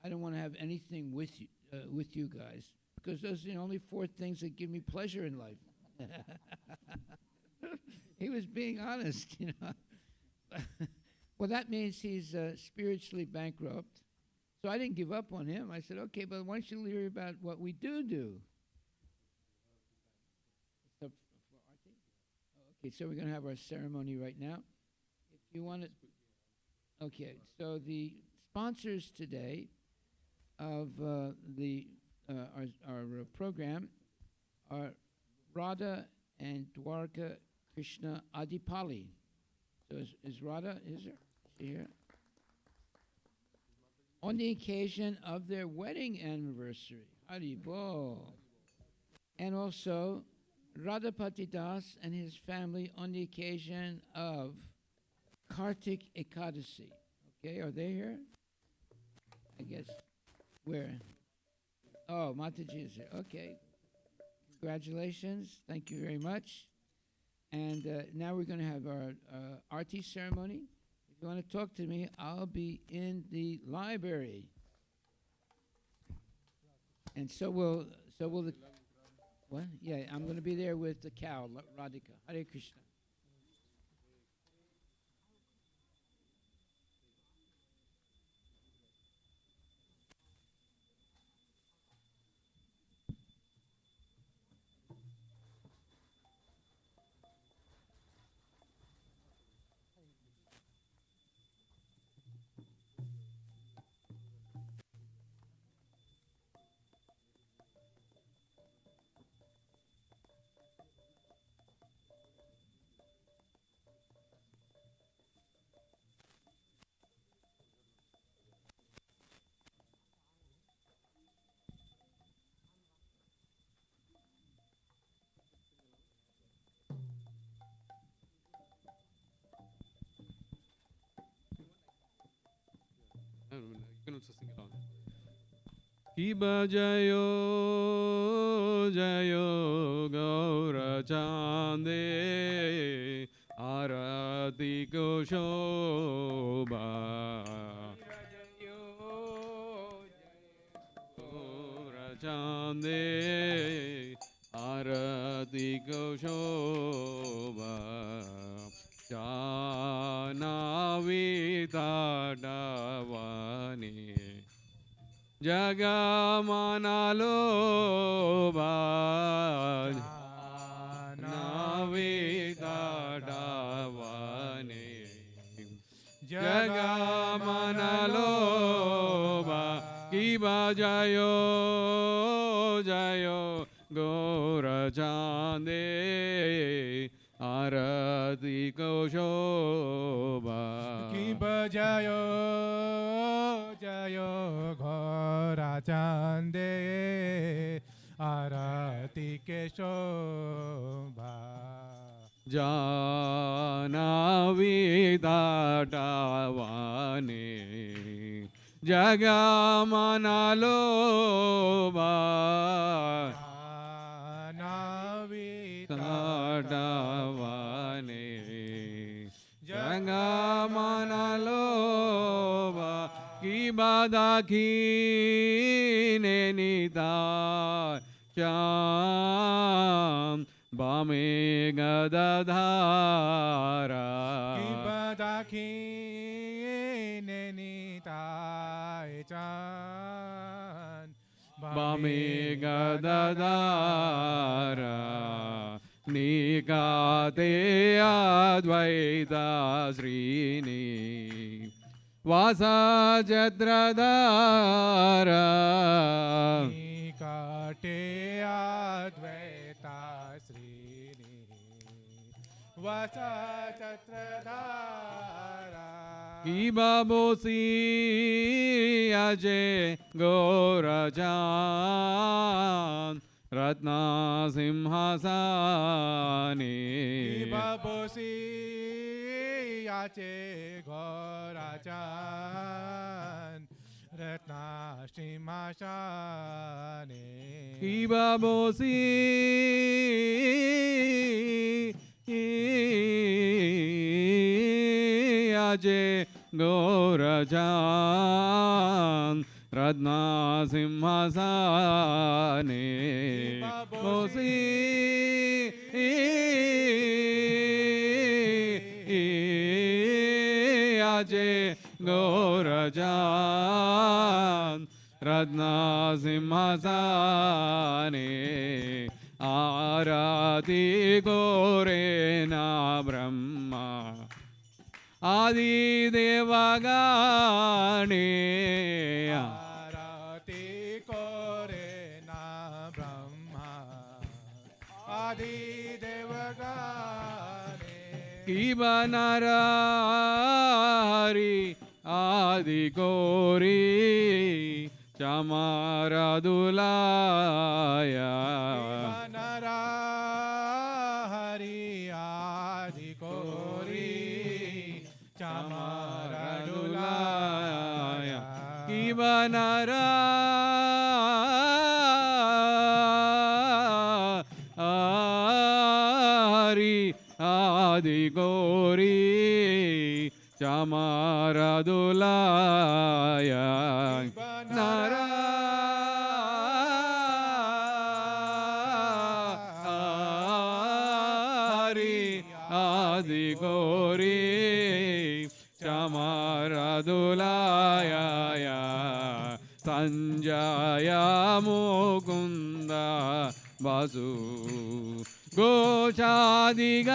I don't want to have anything with you guys, because those are the only four things that give me pleasure in life." He was being honest, you know. Well, that means he's spiritually bankrupt. So I didn't give up on him. I said, "Okay, but why don't you hear about what we do do?" So, okay, so we're going to have our ceremony right now. If you want to, okay. So the sponsors today of our program are Radha and Dwarka Krishna Adipali. So is Radha, is there? Is she here? On the occasion of their wedding anniversary. Haribo. And also Radhapati Das and his family on the occasion of Kartik Ekadasi. Okay, are they here? I guess. Where? Oh, Mataji is here. Okay. Congratulations. Thank you very much. And now we're going to have our Arati ceremony. If you want to talk to me, I'll be in the library. And so will the, what? Yeah, I'm going to be there with the cow, Radhika. Hare Krishna. कि बजयो जयो गौर चांदे आरती को शोभा गौर चांदे आरती को शोभा जानाविता डावानी जगमनलो नाविता डावानी जगमनलो कि बजयो जयो गौर चांदे आरती को शोभा कि बजयो जयो घोर चांदे आरती के शोभा जानाविता डावाने जगमनलो डावाने जगमनलो कि बादाखीने निता श्याम बामे गदधारा कि बदाखीने निताय चान बामे गदधारा निकाते अद्वैता श्रीनि वासचत्रधारा निकाटे अद्वैता श्रीनि वासचत्रधारा कि बाबोसी अजय गौरचान रत्ना सिंहासने बाबोसी याचे घोराचान रत्ना सिंहासने कि बाबोसी अजय गौरचान रत्ना सिंहासने बोसी अजय गौरचान रत्ना सिंहासने आरती गोरे ना ब्रह्मा आदि देवगाने आरती कोरे ना ब्रह्मा आदि देवगाने कि बनरहरि आदि कोरी चमारा दुलाया बनरहरि आदि कोरी चमारा दुलाया कि बनरहरि आदि कोरी चमारा दुलाया नरहरि आदि कोरी चमारा दुलाया संजय मुकुंद वासु गोचादिगाया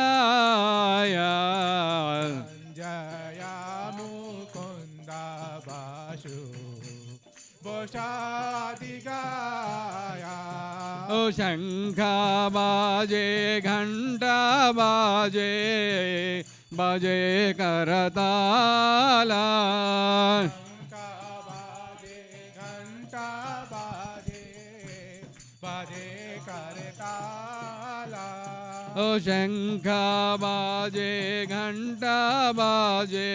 जय मुकुंद वासु गोचादिगाया ओ शंख बाजे घंटा बाजे बजे करताला घंटा बाजे बाजे करताला ओ शंख बाजे घंटा बाजे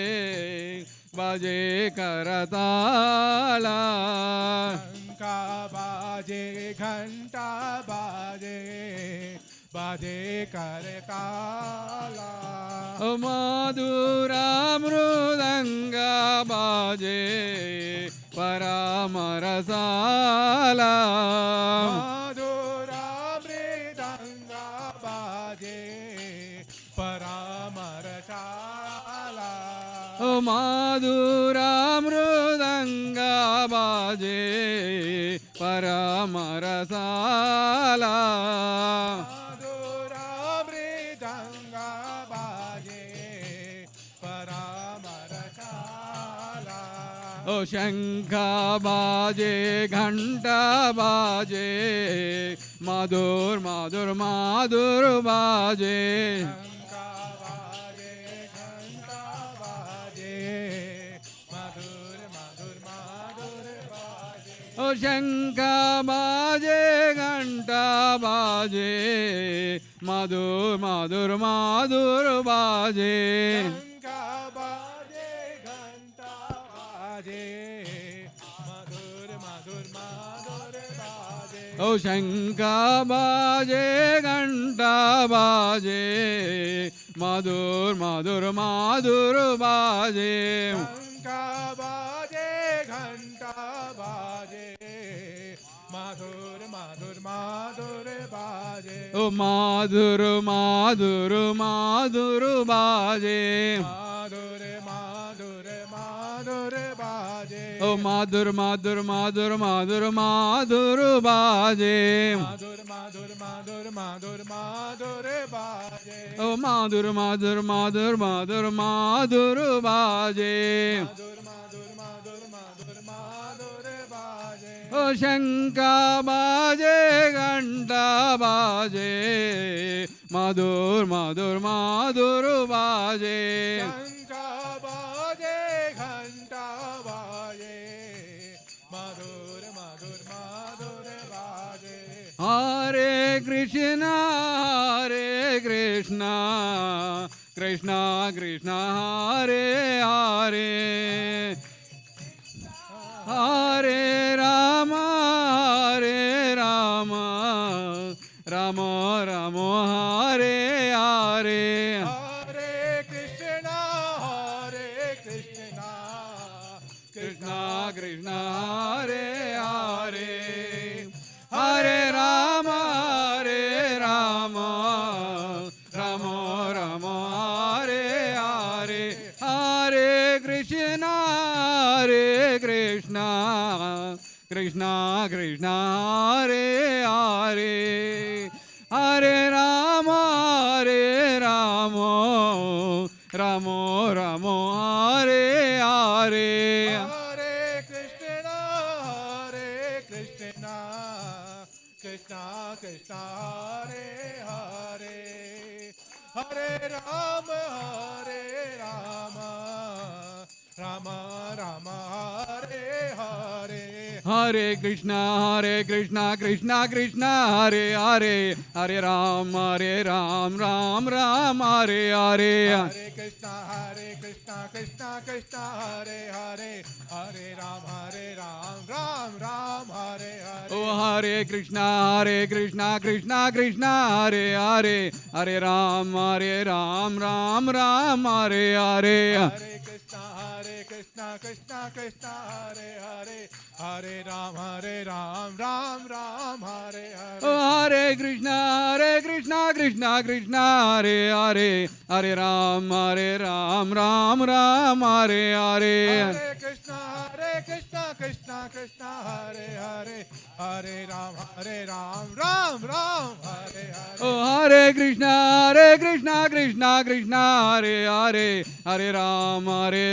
बजे करताला शंका बाजे घंटा बाजे बाजे करताला मधुरा मृदंग बाजे परामरसाला मधुरा मृदंग बाजे परामरसाला मधुरा मृदंग बाजे परामरसाला मधुरा मृदंग बाजे परामरसाला ओ शंख बाजे घंटा बाजे मधुर मधुर मधुर बाजे शंका बाजे घंटा बाजे मधुर मधुर मधुर बाजे ओ शंख बाजे घंटा बाजे मधुर मधुर मधुर बाजे शंका बाजे घंटा बाजे मधुर मधुर मधुर बाजे ओ शंख बाजे घंटा बाजे मधुर मधुर मधुर बाजे शंका बाजे घंटा बाजे मधुर मधुर मधुर बाजे ओ मधुर मधुर मधुर बाजे माधुर माधुर माधुर बाजे ओ मधुर मधुर मधुर मधुर मधुर बाजे माधुर माधुर माधुर माधुर माधुर बाजे ओ मधुर मधुर मधुर मधुर मधुर बाजे माधुर माधुर माधुर माधुर माधुर बाजे ओ शंख बाजे घंटा बाजे मधुर मधुर मधुर बाजे शंका बाजे घंटा बाजे मधुर मधुर मधुर बाजे हरे कृष्णा कृष्णा कृष्णा हरे हरे हरे राम राम राम हरे हरे हरे कृष्णा कृष्णा कृष्णा कृष्णा हरे हरे हरे राम राम राम राम हरे हरे हरे कृष्णा कृष्णा कृष्णा हरे हरे हरे राम राम राम राम हरे हरे हरे कृष्णा कृष्णा कृष्णा कृष्णा हरे हरे हरे राम राम राम हरे हरे हरे कृष्णा कृष्णा कृष्णा हरे हरे हरे राम राम राम हरे हरे हरे कृष्णा कृष्णा कृष्णा हरे हरे हरे राम राम राम हरे हरे ओ हरे कृष्णा कृष्णा कृष्णा हरे हरे हरे राम राम राम हरे हरे हरे कृष्णा कृष्णा कृष्णा हरे हरे हरे राम राम राम हरे हरे ओ हरे कृष्णा कृष्णा कृष्णा हरे हरे हरे राम राम राम हरे हरे हरे कृष्णा कृष्णा कृष्णा हरे हरे हरे राम राम राम हरे हरे ओ हरे कृष्णा कृष्णा कृष्णा हरे हरे हरे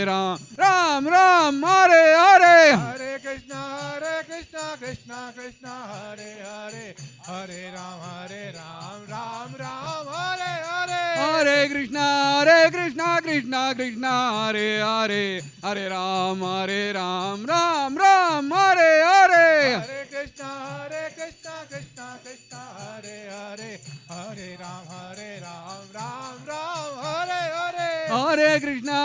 राम राम राम हरे हरे हरे कृष्णा कृष्णा कृष्णा हरे हरे हरे राम राम राम हरे हरे हरे कृष्णा कृष्णा कृष्णा हरे हरे हरे राम राम राम हरे हरे हरे कृष्णा कृष्णा कृष्णा हरे हरे हरे राम राम राम हरे हरे हरे कृष्णा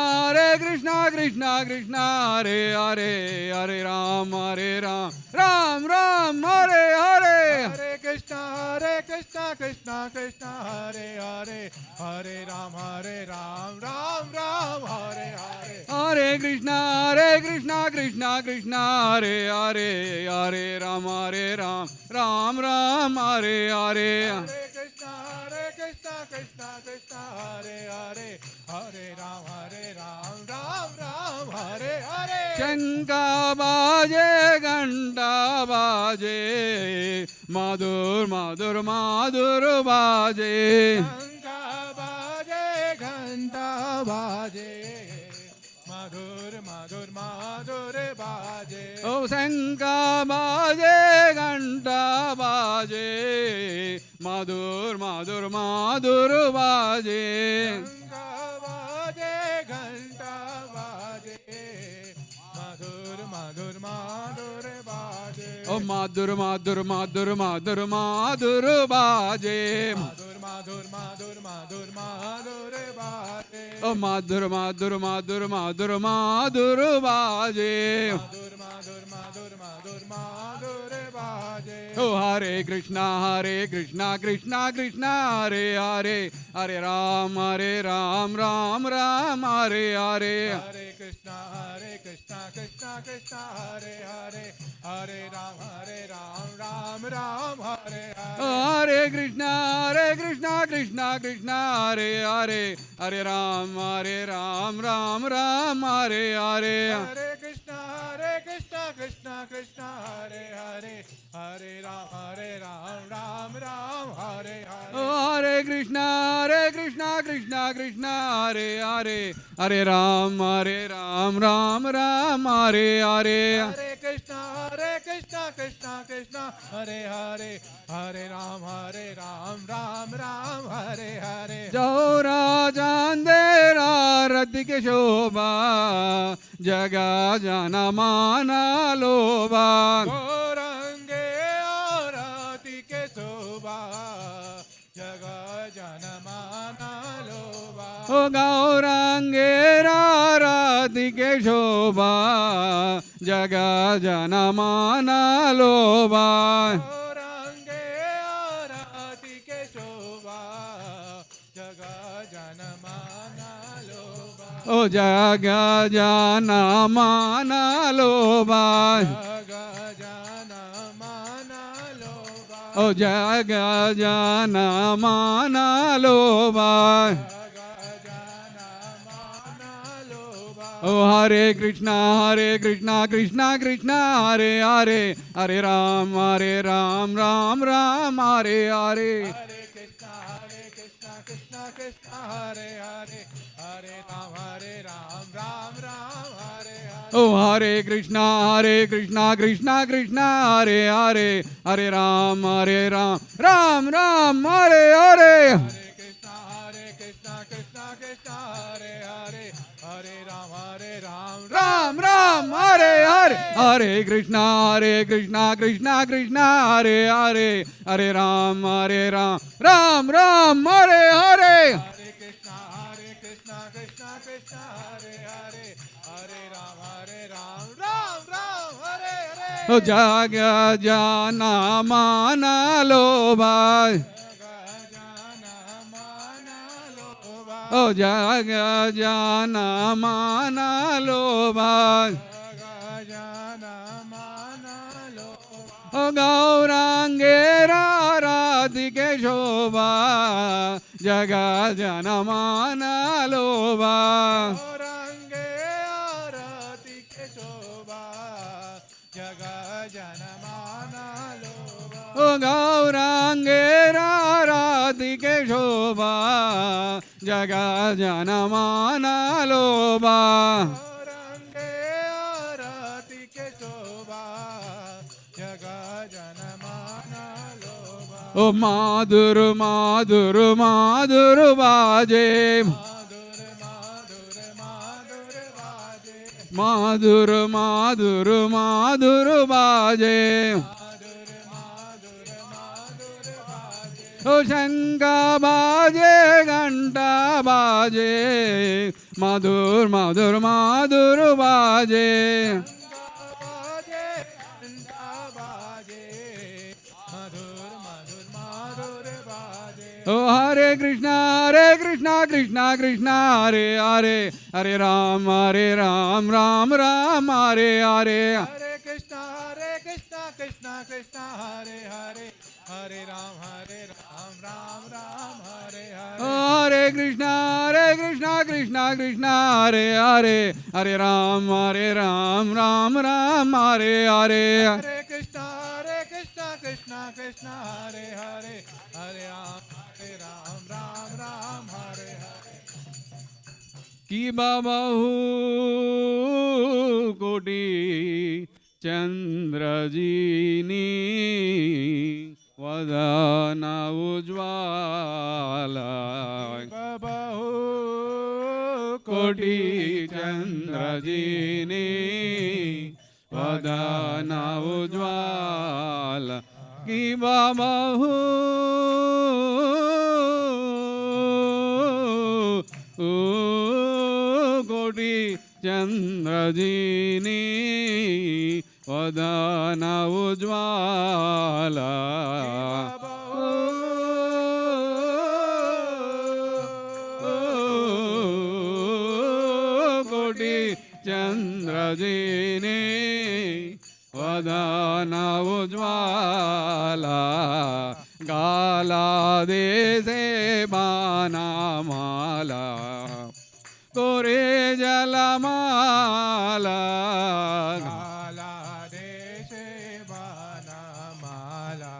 कृष्णा कृष्णा हरे हरे हरे राम राम राम हरे Krishna Krishna Krishna Hare Hare Hare Ram Ram Ram Hare Hare Hare Krishna Krishna Krishna Hare Hare Hare Ram Ram Ram Hare Hare Hare Krishna Krishna Krishna Hare Hare Hare Ram Ram Ram Hare Hare Shanka baje ganta baje Madhur Madhur Madhur baje Shanka baje ghanta baje Madhur Madhur Madhur baje O Shanka baje ganta baje Madhur Madhur Madhur baje Shanka baje ghanta baje Madhur Madhur Madhur baje O Madhur Madhur Madhur Madhur Madhur baje Madhur Madhur Madhur Madhur Madhur baje O Madhur Madhur Madhur Madhur Madhur baje Madhur Madhur Madhur Madhur Madhur baje O Hare Krishna Krishna Krishna Hare Hare Hare Ram Ram Ram Hare Hare Hare Krishna Krishna Krishna Hare Hare Hare Ram Ram Ram Hare Hare O Hare Krishna Krishna Krishna Hare Hare Hare Ram Ram Hare Hare Hare Krishna Krishna Krishna Hare Hare Hare Ram Ram Hare Hare O Hare Krishna Krishna Krishna Hare Hare Hare Ram Ram Hare Hare Hare Krishna Krishna Krishna Hare Hare Hare Ram Ram Hare Hare Jaura Chandera Arati ke shobha Jaga Jana Mana Lobha Gaurange Arati ke shobha Jaga Janamana Loba O Gaurange Arati ke shobha Jaga Jana Mana Lobha Gaurange Arati ke shobha Jaga Janamana Loba O Jaga Jana Mana Lobha Jaga Janamana Loba O Jaga Jana Mana Lobha Jaga Janamana Loba O Hare Krishna Krishna Krishna Hare Hare Hare Ram Ram Hare Hare Hare Krishna Krishna Krishna Hare Hare Hare Ram Ram Hare Hare O Hare Krishna Krishna Krishna Hare Hare Hare Ram Ram Hare Hare Hare Krishna Krishna Krishna Hare Hare Hare Ram Ram Hare Hare Hare Krishna Krishna Krishna Hare Hare Hare Ram Ram Hare Hare Hare Krishna Krishna Krishna Hare Hare Hare Ram Hare Hare O Jaga Jana Mana Lobha Jaga Janamana Loba O Jaga Jana Mana Lobha Jaga Janamana Loba O Gaurange Arati ke shobha Jaga Jana Mana Lobha Gaurange Arati ke shobha Jaga Janamana Loba O Gaurange Arati ke shobha Jaga Jana Mana Lobha Gaurange Arati ke shobha Jaga Janamana Loba O Madhur baje Madhur Madhur Madhur baje Madhur baje O Shanka baje Ganta baje Madhur baje Oh Hare Krishna Krishna Krishna Hare Hare, Hare Ram Ram Ram Hare Hare. Hare Krishna Krishna Krishna Hare Hare, Hare Ram Ram Ram Hare Hare. Oh Hare Krishna Krishna Krishna Hare Hare, Hare Ram Ram Ram Hare Hare. Hare Krishna Krishna Krishna Hare Hare, Hare Ram Ram Hare Hare. Ki babahu koti Chandra jini vadana ujvala. Babahu Koti Chandra jini vadana ujvala. Ki babahu Koti Chandra jini vadana ujvala. Koti Chandra jini vadana ujvala. Gala dese bana mala, Kore jalamala. Gala deshe bana mala,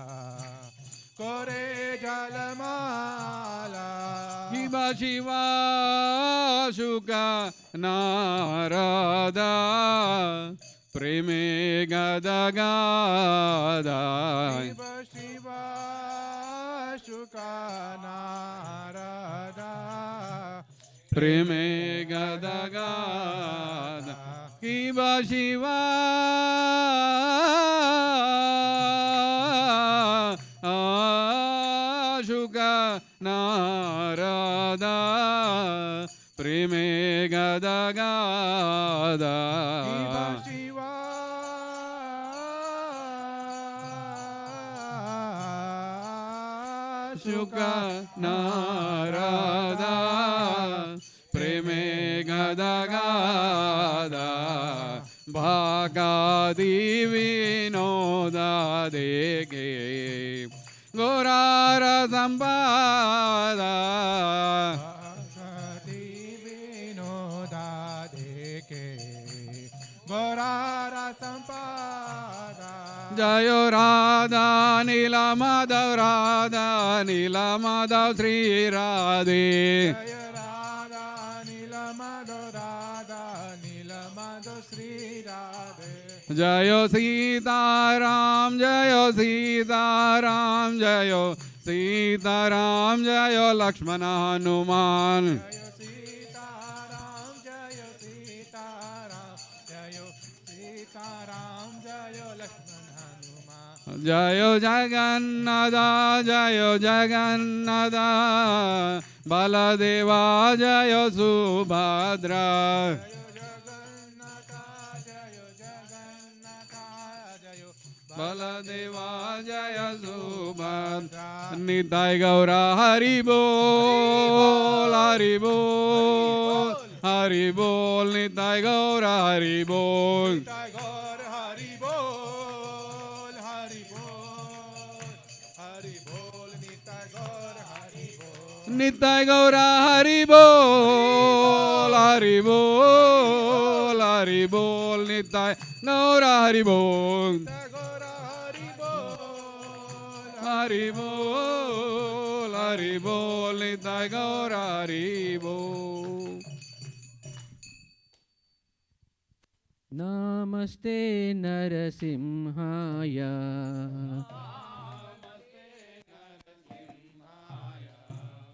Kore jalamala. Shiva Shiva Shuka Narada, Preme Gada Gada. Shiva Shiva Shuka Narada, Preme Gada Gada. Shiva Shiva Shuka Narada, Preme Gada Gada. Shiva Shiva Shuka Narada, Preme Gada Gada. Bhagadi Vinoda Deke Gorara Sampada. Bhagati Vinoda Deke Gorara Sampada. Jayo Radha Nila Madhav Sri Radhe. Jaya Radha Nila Madhav Sri Radhe. Jayo Sita Ram, Jayo Sita Ram, Jayo Sita Ram, Jayo Lakshmana Hanuman. Jaya Sita Ram, Jaya Sita Ram, Jaya Sita Ram, Jaya Lakshman Hanuman. Jayo Jagannatha, Jayo Jagannatha, Baladeva, Jayo Subhadra. Baladeva, Jaya Subhadra. Nitai Gaura Hari Bol, Hari Bol, Hari Bol, Nitai Gaura Hari Bol. Nitai Gaur Hari Bol, Hari Bol, Hari Bol, Nitai Gaur Hari Bol. Nitai Gaura Hari Bol, Hari Bol, Hari Bol, Nitai Gaura Hari Bol. Nitai Gaur Hari Bol, Hari Bol, Hari Bol, Nitai Gaura Hari Bol. Namaste Narasimhaya.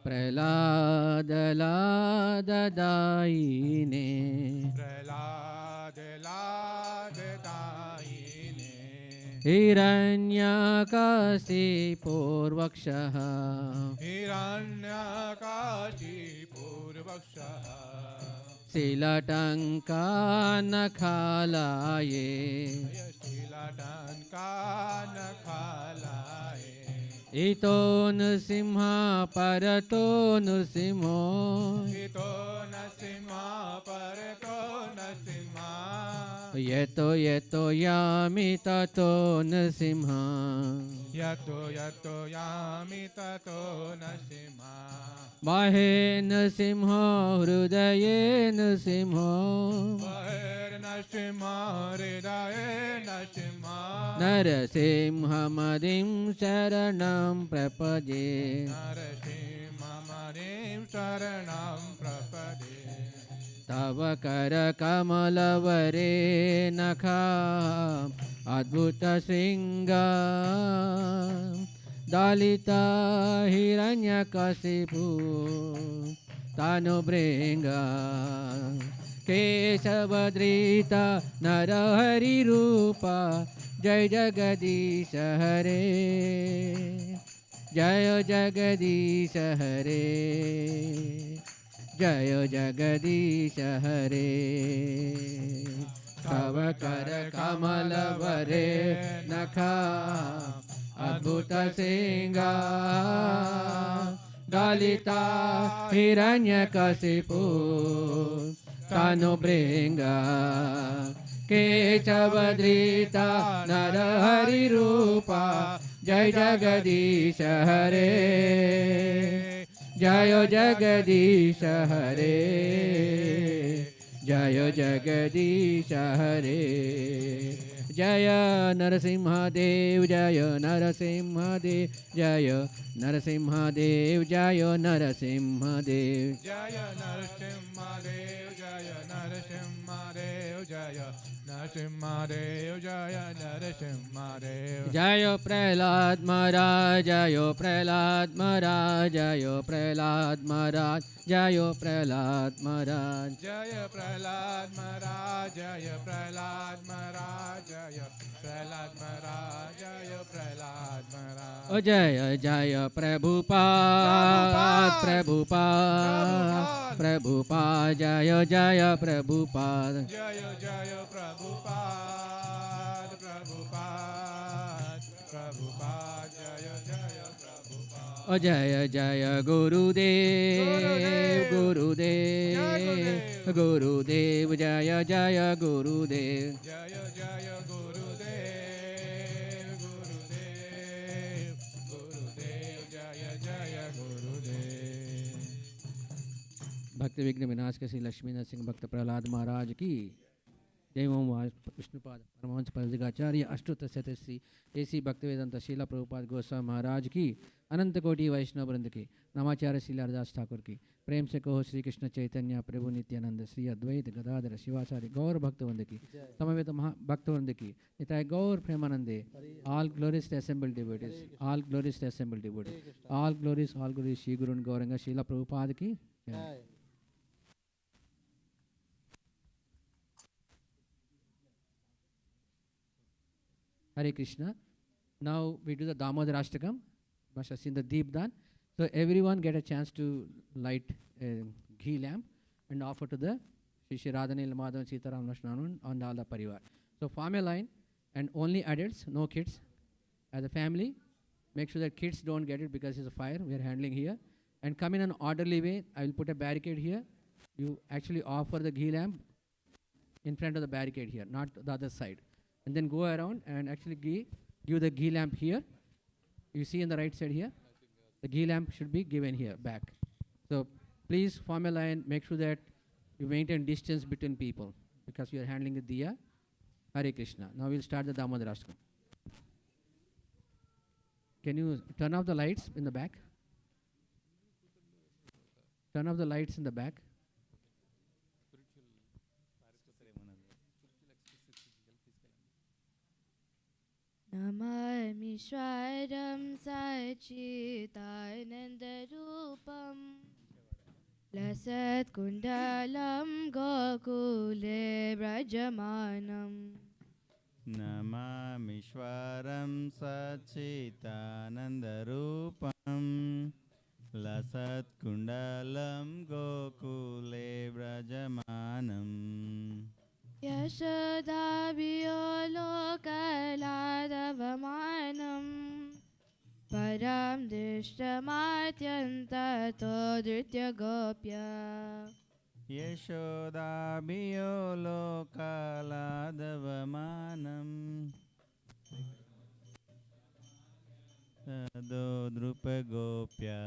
Praladadadaine. Prahlad Lad Daine. Hiranyakasipurvakshaha. Hiranyakashipurvakshaः. Silatankanakalaye. Shilatankanakalaye. इतो नृसिंह परतो नृसिंहो ito nasimha parato nasimha यतो यतो यामि ततो Narasimha yato yato yami tato nasimha बाहे नृसिंहो हृदये नृसिंहो Bahir nasimha hridaye nasimha नरसिंहमदिं शरणं प्रपदे Narasimha marim saranam prapade तव करकमलवरे नखा अद्भुतशृङ्गा दालिता हिरण्यकशिपु तनुभृङ्गा केशवधृता नरहरिरूपा जय जगदीश हरे जय जगदीश हरे जय जगदीश हरे तव कर कमल वरे नखा अद्भुत सिंगा गालिता हिरण्यकशिपु तनुभृङ्गा केशवधृता नरहरिरूपा जय जगदीश हरे जय जगदीश हरे जय जगदीश हरे जय नरसिंहदेव जय नरसिंहदेव जय नरसिंहदेव जय Narasimhadeva Jaya Narasimhadev Jaya Narasimhadev Jaya Narasimhadev Jaya Narasimhadev जय प्रहलाद महाराज जय प्रहलाद महाराज जय प्रहलाद महाराज जय प्रहलाद महाराज Jaya Prahlad Maharaj Jaya Prahlad Maharaj Jaya Prahlad Maharaj Jaya Prahlad Maharaj ओ जय जय प्रभुपाद प्रभुपाद प्रभुपाद जय जय Prabhupada Jaya Jaya Prabhupada Prabhupada Prabhupada Jaya Jaya Prabhupada ओ जय जय गुरुदेव गुरुदेव गुरुदेव जय जय गुरुदेव Jaya Jaya Gurudev Gurudev Gurudev Jaya Jaya Gurudev भक्ति विघ्न विनाश के श्री लक्ष्मी नरसिंह भक्त प्रहलाद महाराज की जय ओम विष्णुपाद परमहंस परिदिगाचार्य अष्टोत्तर श्री एसी भक्तिवेदांत शीला प्रभुपाद गोस्वामी महाराज की अनंत कोटि वैष्णव वृंद की नमाचार्य श्री हरदास ठाकुर की प्रेम से कहो श्री कृष्ण चैतन्य प्रभु नित्यानंद श्री अद्वैत गदाधर शिवाचार्य गौर भक्तवृंद की समवेत महा भक्तवृंद की निताय गौर प्रेमानंदे all glories assembled devotees all glories assembled devotees all glories Shri Guru Gauranga Sheila Prabhupada की जय। Hare Krishna. Now we do the Damodar Ashtakam. Must have seen the Deepdan. So everyone get a chance to light a ghee lamp and offer to the Shri Radhanil Madhavan Sitaram Lakshmanan and all the Parivar. So form a line and only adults, no kids. As a family, make sure that kids don't get it because it's a fire we are handling here. And come in an orderly way. I will put a barricade here. You actually offer the ghee lamp in front of the barricade here, not the other side. And then go around and actually give the ghee lamp here. You see on the right side here? The ghee lamp should be given here, back. So please form a line, make sure that you maintain distance between people because we are handling the diya. Hare Krishna. Now we'll start the Damodar Ashtakam. Can you turn off the lights in the back? Turn off the lights in the back. नमामिश्वरं सच्चिदानन्दरूपं लसत्कुण्डलं गोकुले व्रजमानं नमामीश्वरं सच्चिदानन्दरूपं लसत्कुण्डलं गोकुले व्रजमानम् यशोदाभियो लोकलादवमानं परं दृष्टमात्यन्ततो धृत्यगोप्य यशोदाभियो लोकालादवमानम् तदो नृपगोप्या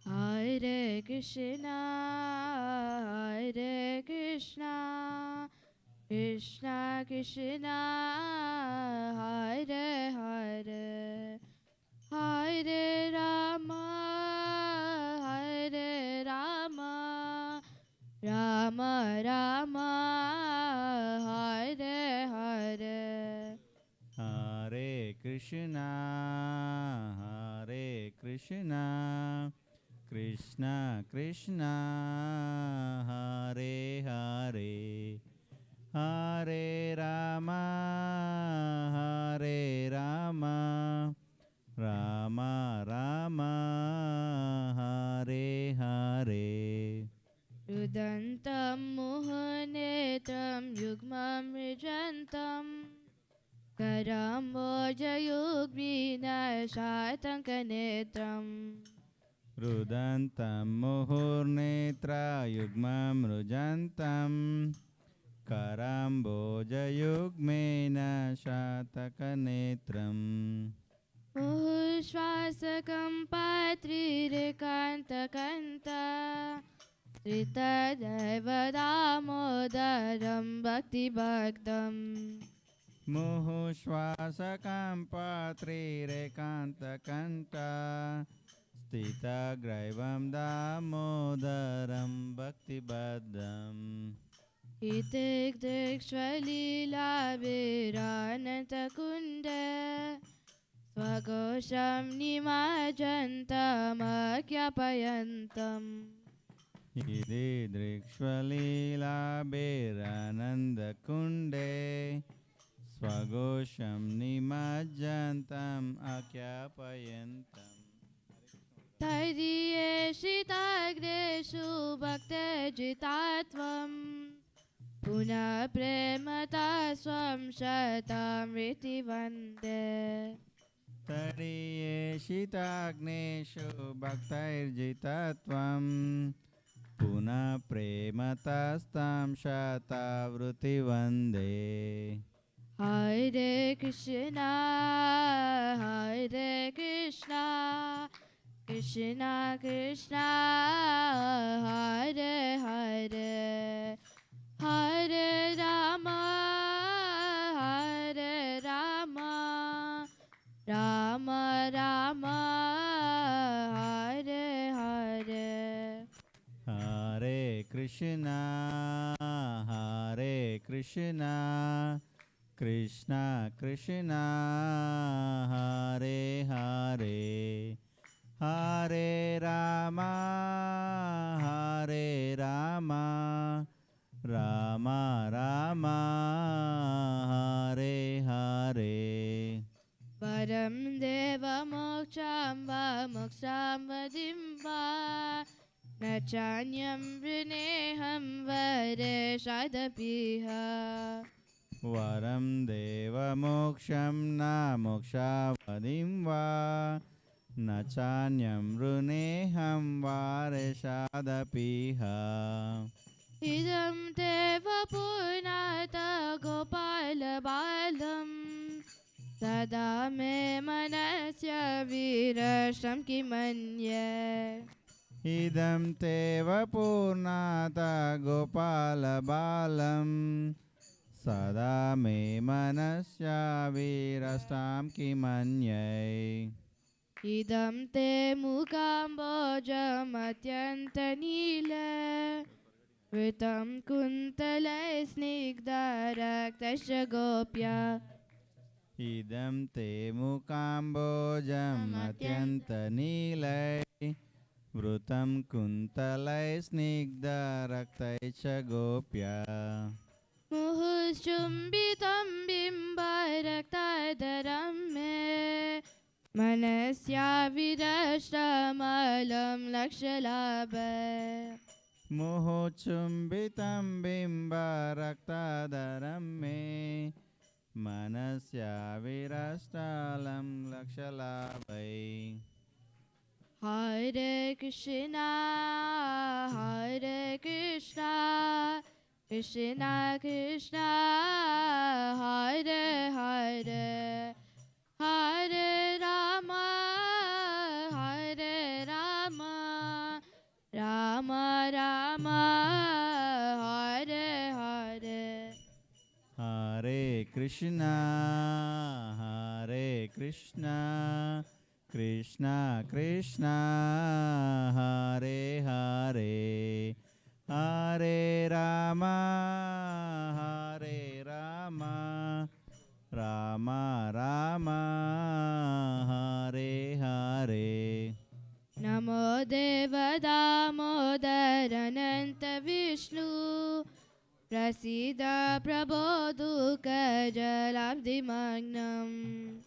Hare Krishna, Hare Krishna, Krishna Krishna, Hare Hare, Hare Rama, Hare Rama, Rama Rama, Hare Hare. Hare Krishna, Hare Krishna, Krishna Krishna, Hare Hare, Hare Rama, Hare Rama, Rama Rama, Hare Hare. Rudantam muhanetam yugmam rijantam Karambojayugmina shatankanetram Rudantam muhurnetra yugmam rujantam Karambojayugmena shatakanetram Muhushvasakam patrirekantakanta Tritadaiva-damodaram bhakti-bhaktam Muhushvasakam patrirekanta Stitagraivam damodaram bhakti-baddam Itik dikshvalila-virananta-kunde Swagosham nimajantam-akyapayantam Ide drikshvalila berananda kunde Swagosham nimajjantam akyapayantam Taidiyeshitagreshu bhaktajitatvam Puna premata swam shatamriti vande Tariyeshitagneshu bhaktairjitatvam Puna prematastam shatavruti vande Hare Krishna, Hare Krishna, Krishna Krishna, Hare Hare, Hare Rama, Hare Rama, Rama Rama, Hare Hare. Hare Krishna, Hare Krishna, Krishna Krishna, Hare Hare, Hare Rama, Hare Rama, Rama Rama, Hare Hare. Param deva moksham va moksham vadim va Nachanyam vrineham vare shadapiha Varam deva moksham na mokshavadim va Nachanyam runeham vareshadapiha Idam deva punata gopala balam Sada me manasya virasham kimanye Idam teva purnata gopala balam Sada me manasya virastam kimanyai Idam te mukambojam atyanta nila Vritam kuntala snigdharaktasya gopya Idam te mukambojam atyanta nilai Vrutam kuntalai snigdha raktaicha gopya Muhushchumbitam bimbaraktaadaram me Manasya virashtamalam lakshalabha Muhuchumbitam bimba raktadaram me Manasya virastalam lakshalabai Hare Krishna, Hare Krishna, Krishna Krishna, Hare Hare, Hare Rama, Hare Rama, Rama Rama, Hare Hare. Hare Krishna, Hare Krishna, Krishna Krishna, Hare Hare, Hare Rama, Hare Rama, Rama Rama, Hare Hare. Namo Deva Damodar Ananta Vishnu Prasida Prabodhuka Jalabdi Magnam.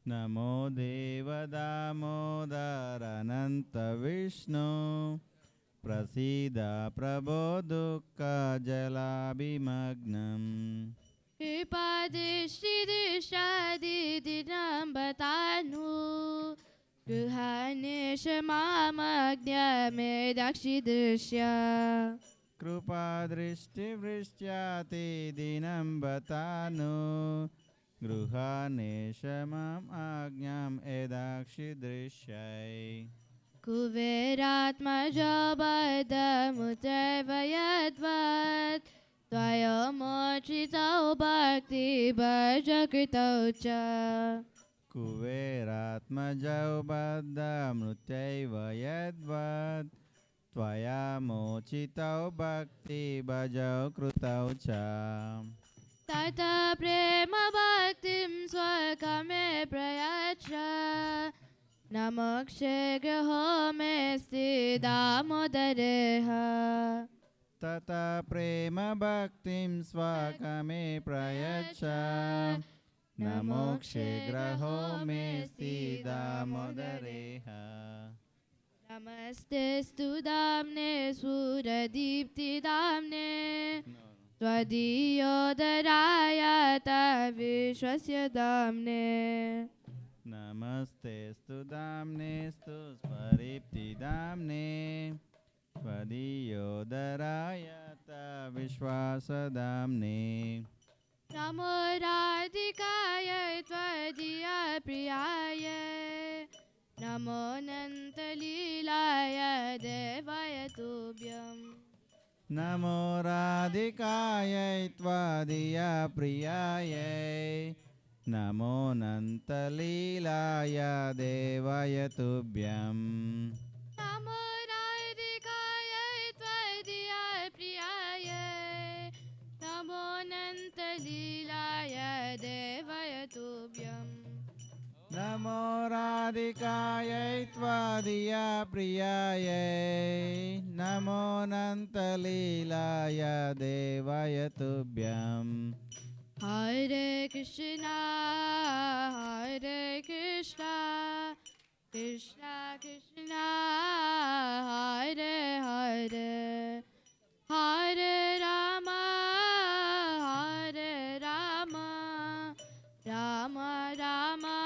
Namo Deva Damodar Ananta Vishnu Prasida Prabodhuka Jalabhimagnam. Kripadishti Dishadi Dinam Batanu Gruhanesha Mamagnya Medakshi Dishya. Krupa Drishti Vrishtyati Dinam Batanu Gruhaneshamam Agnyam Edakshi Drishyai. Kuveratmaja Badamuteva Yadvat Dvayamochitau Bhakti Bhajakritau Cha. Kuveratmajau Baddha Mrutyaiva Yadvat Tvaya Mochitau Bhakti Bhajau Krutau Cha. Tata Prema Bhaktim Swakame Prayacha Namokshe Graho Mesti Damodareha. Tata Prema Bhaktim Swakame Prayacha Namokshe Graho Mesti Damodareha. Namaste Stu Damne Suradipti Damne Tvadiyodarayata Vishwasya Damne. Namaste Stu Damne Stu Sparipti Damne Tvadiyodarayata Vishwasa Damne. Namo Radhikaya Tvadiya Priyaya Namo Nantalilaya Devaya Tubhyam. Namo Radhikayai Tvadiya Priyayai Namo Nantalilaya Devaya Tubhyam. Namo Radhikaya Tvadiya Priyaya Namo Nantalilaya Devaya Tubhyam. Namo Radhikayai Tvadiya Priyayai Namo Nantalilaya Devaya Tubhyam. Hare Krishna, Hare Krishna, Krishna Krishna, Hare Hare, Hare Rama, Hare Rama, Rama Rama,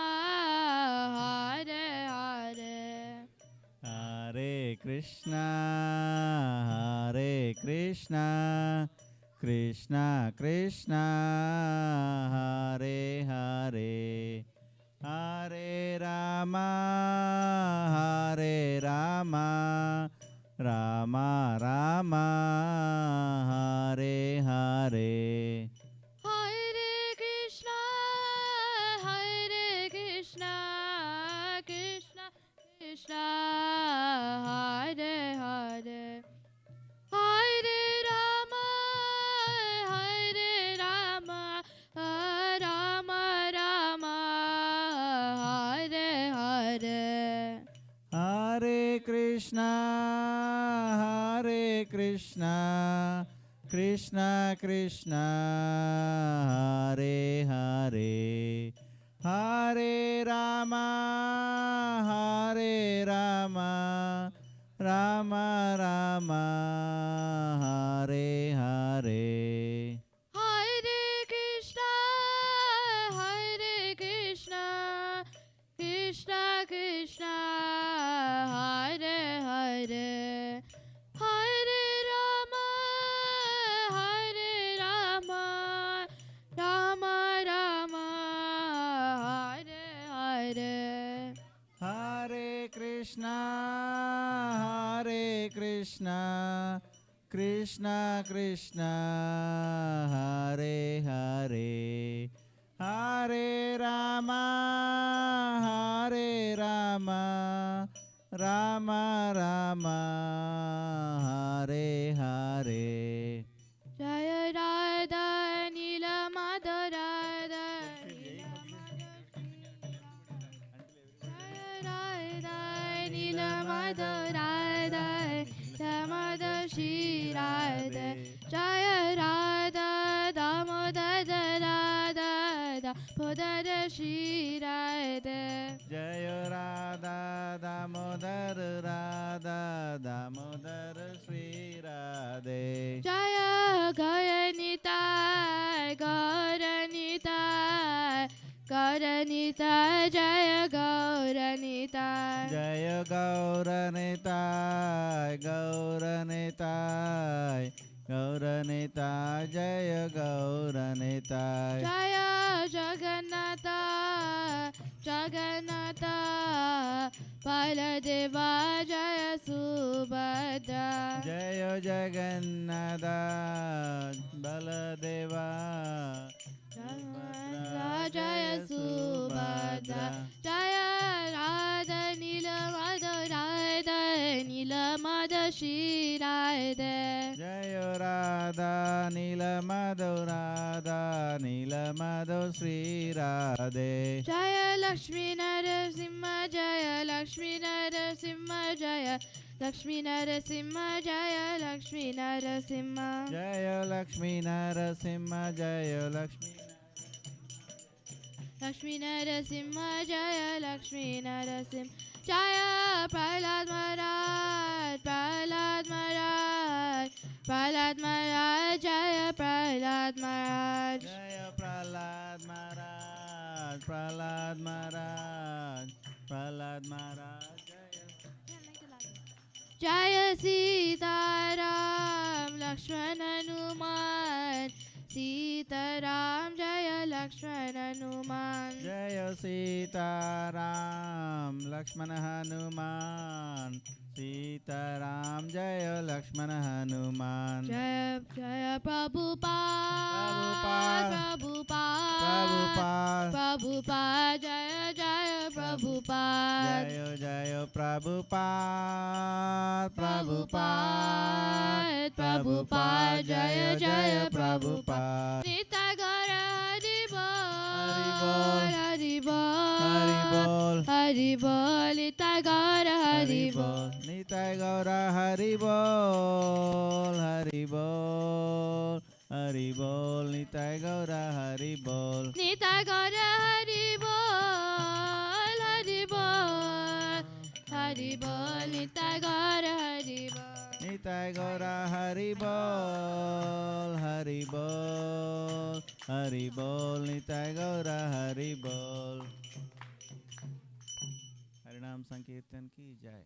Hare Hare. Hare Krishna, Hare Krishna, Krishna Krishna, Hare Hare, Hare Rama, Hare Rama, Rama Rama, Hare Hare. Hare Krishna, Hare Krishna, Krishna Krishna, Hare Hare, Hare Rama, Hare Rama, Rama Rama, Hare Hare. Hare Krishna, Hare Krishna, Krishna Krishna, Hare Hare, Hare Rama, Hare Rama, Rama Rama, Hare Hare. Hare Krishna, Hare Krishna, Krishna Krishna, Krishna, Hare Krishna, Krishna Krishna, Hare Hare, Hare Rama, Hare Rama, Rama Rama, Hare Hare. Jaya Radha Nila Madhurada Jaya Radha Nila Madhurada Damodar Shri Radha Jaya Radha Damodar Radha Damodar Shri Radha Jaya Radha Damodar Radha Damodar Sri Radhe. Jaya Gauranitai Gauranitai Gauranitai Jaya Gauranitai Jaya Gauranitai Gauranitai Gauranitai Jaya Gauranitai. Jaya Jagannatha Jagannatha Baladeva Jaya Subhadra Jaya Jagannatha Baladeva Jagannatha Jaya Subhadra Jaya Radha Nila Madhura Radha Nila Madhura Shri Radha Jaya Radha Nila Madhurada Nila Madhu Sri Radhe. Jaya Lakshmi Narasimha Jaya Lakshmi Narasimha Jaya Lakshmi Narasimha Jaya Lakshmi Narasimha Jaya Lakshmi Narasimha Jaya Lakshmi Lakshmi Narasimha Jaya Lakshmi Narasimha Jaya Prahlad Maharaj Prahlad Maharaj Prahlad Maharaj Jaya Prahlad Maharaj Jaya Prahlad Maharaj Prahlad Maharaj Prahlad Maharaj Jaya Sitaram Lakshman Hanuman Sitaram Jaya Lakshman Hanuman Jaya Sita Ram Lakshmana Hanuman Sita Ram Jaya Lakshmana Hanuman. Jaya Jaya Prabhupada Prabhupada Prabhupada Prabhupada Prabhupada Jaya Jaya Prabhupada Jaya Jaya Prabhupada Prabhupada Prabhupada Jaya Jaya Prabhupada. Nitya Gaura Hari Hari Bol Hari Bol Hari Bol Nitya Gaura Hari Bol Nitai Gaura Hari Bol Hari Bol Hari Bol Nitai Gaura Hari Bol. Nitya Gaura Hari Bol Hari Bol Hari Bol Nitya Gaura Hari Bol Nitai Gaura Hari Bol Hari Bol Hari Bol Nitai Gaura Hari Bol. हरिनाम संकीर्तन की जय,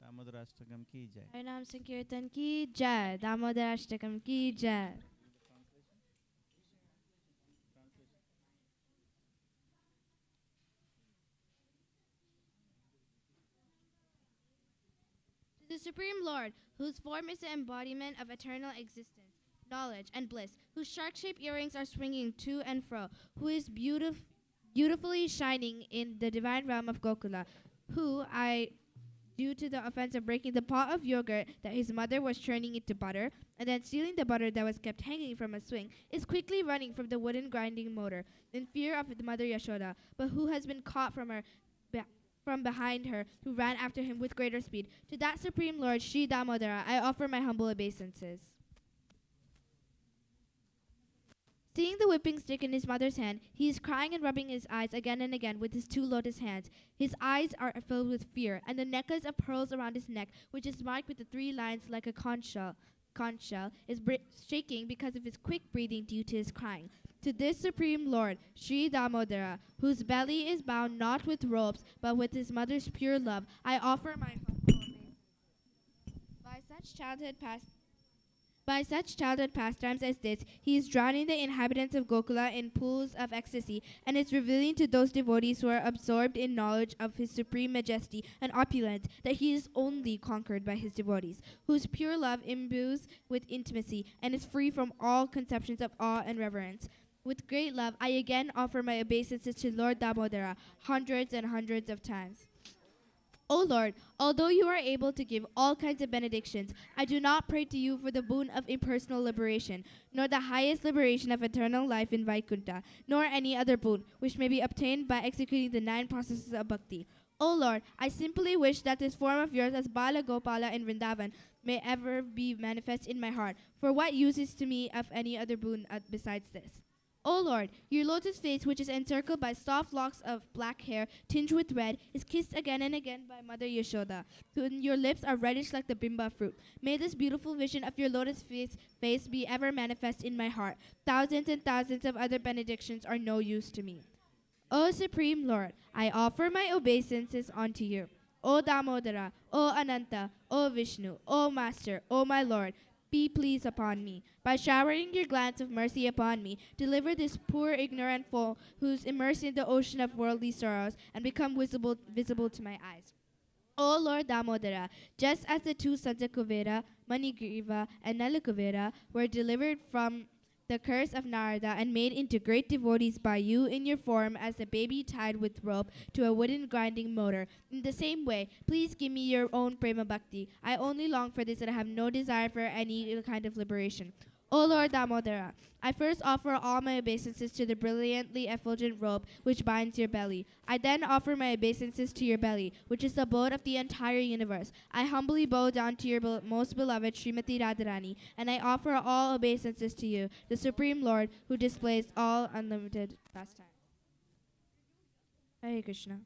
दामोदर अष्टकम की जय. Harinam Sankirtan ki jai Damodar Ashtakam ki jai To the Supreme Lord, whose form is the embodiment of eternal existence, knowledge, and bliss, whose shark-shaped earrings are swinging to and fro, who is beautifully shining in the divine realm of Gokula, who due to the offense of breaking the pot of yogurt that his mother was churning into butter, and then stealing the butter that was kept hanging from a swing, is quickly running from the wooden grinding motor, in fear of the mother Yashoda, but who has been caught from behind her, who ran after him with greater speed. To that Supreme Lord, Sri Damodara, I offer my humble obeisances. Seeing the whipping stick in his mother's hand, he is crying and rubbing his eyes again and again with his two lotus hands. His eyes are filled with fear, and the necklace of pearls around his neck, which is marked with the 3 lines like a conch shell, is shaking because of his quick breathing due to his crying. To this Supreme Lord, Sri Damodara, whose belly is bound not with ropes, but with his mother's pure love, I offer my humble obeisance. By By such childhood pastimes as this, he is drowning the inhabitants of Gokula in pools of ecstasy, and is revealing to those devotees who are absorbed in knowledge of his supreme majesty and opulence that he is only conquered by his devotees, whose pure love imbues with intimacy and is free from all conceptions of awe and reverence. With great love, I again offer my obeisances to Lord Damodara hundreds and hundreds of times. O Lord, although you are able to give all kinds of benedictions, I do not pray to you for the boon of impersonal liberation, nor the highest liberation of eternal life in Vaikunta, nor any other boon which may be obtained by executing the 9 processes of bhakti. O Lord, I simply wish that this form of yours as Bala Gopala in Vrindavan may ever be manifest in my heart, for what use is to me of any other boon besides this? O Lord, your lotus face, which is encircled by soft locks of black hair tinged with red, is kissed again and again by Mother Yashoda. Your lips are reddish like the bimba fruit. May this beautiful vision of your lotus face be ever manifest in my heart. Thousands and thousands of other benedictions are no use to me. O Supreme Lord, I offer my obeisances unto you. O Damodara, O Ananta, O Vishnu, O Master, O my Lord, be pleased upon me. By showering your glance of mercy upon me, deliver this poor ignorant fool who's immersed in the ocean of worldly sorrows and become visible to my eyes. O Lord Damodara, just as the 2 sons of Kuvera, Manigriva, and Nalakuvera were delivered from the curse of Narada and made into great devotees by you in your form as a baby tied with rope to a wooden grinding motor. In the same way, please give me your own prema bhakti. I only long for this and I have no desire for any kind of liberation. O Lord Damodara, I first offer all my obeisances to the brilliantly effulgent robe which binds your belly. I then offer my obeisances to your belly, which is the abode of the entire universe. I humbly bow down to your most beloved Srimati Radharani, and I offer all obeisances to you, the Supreme Lord, who displays all unlimited pastimes. Hare Krishna.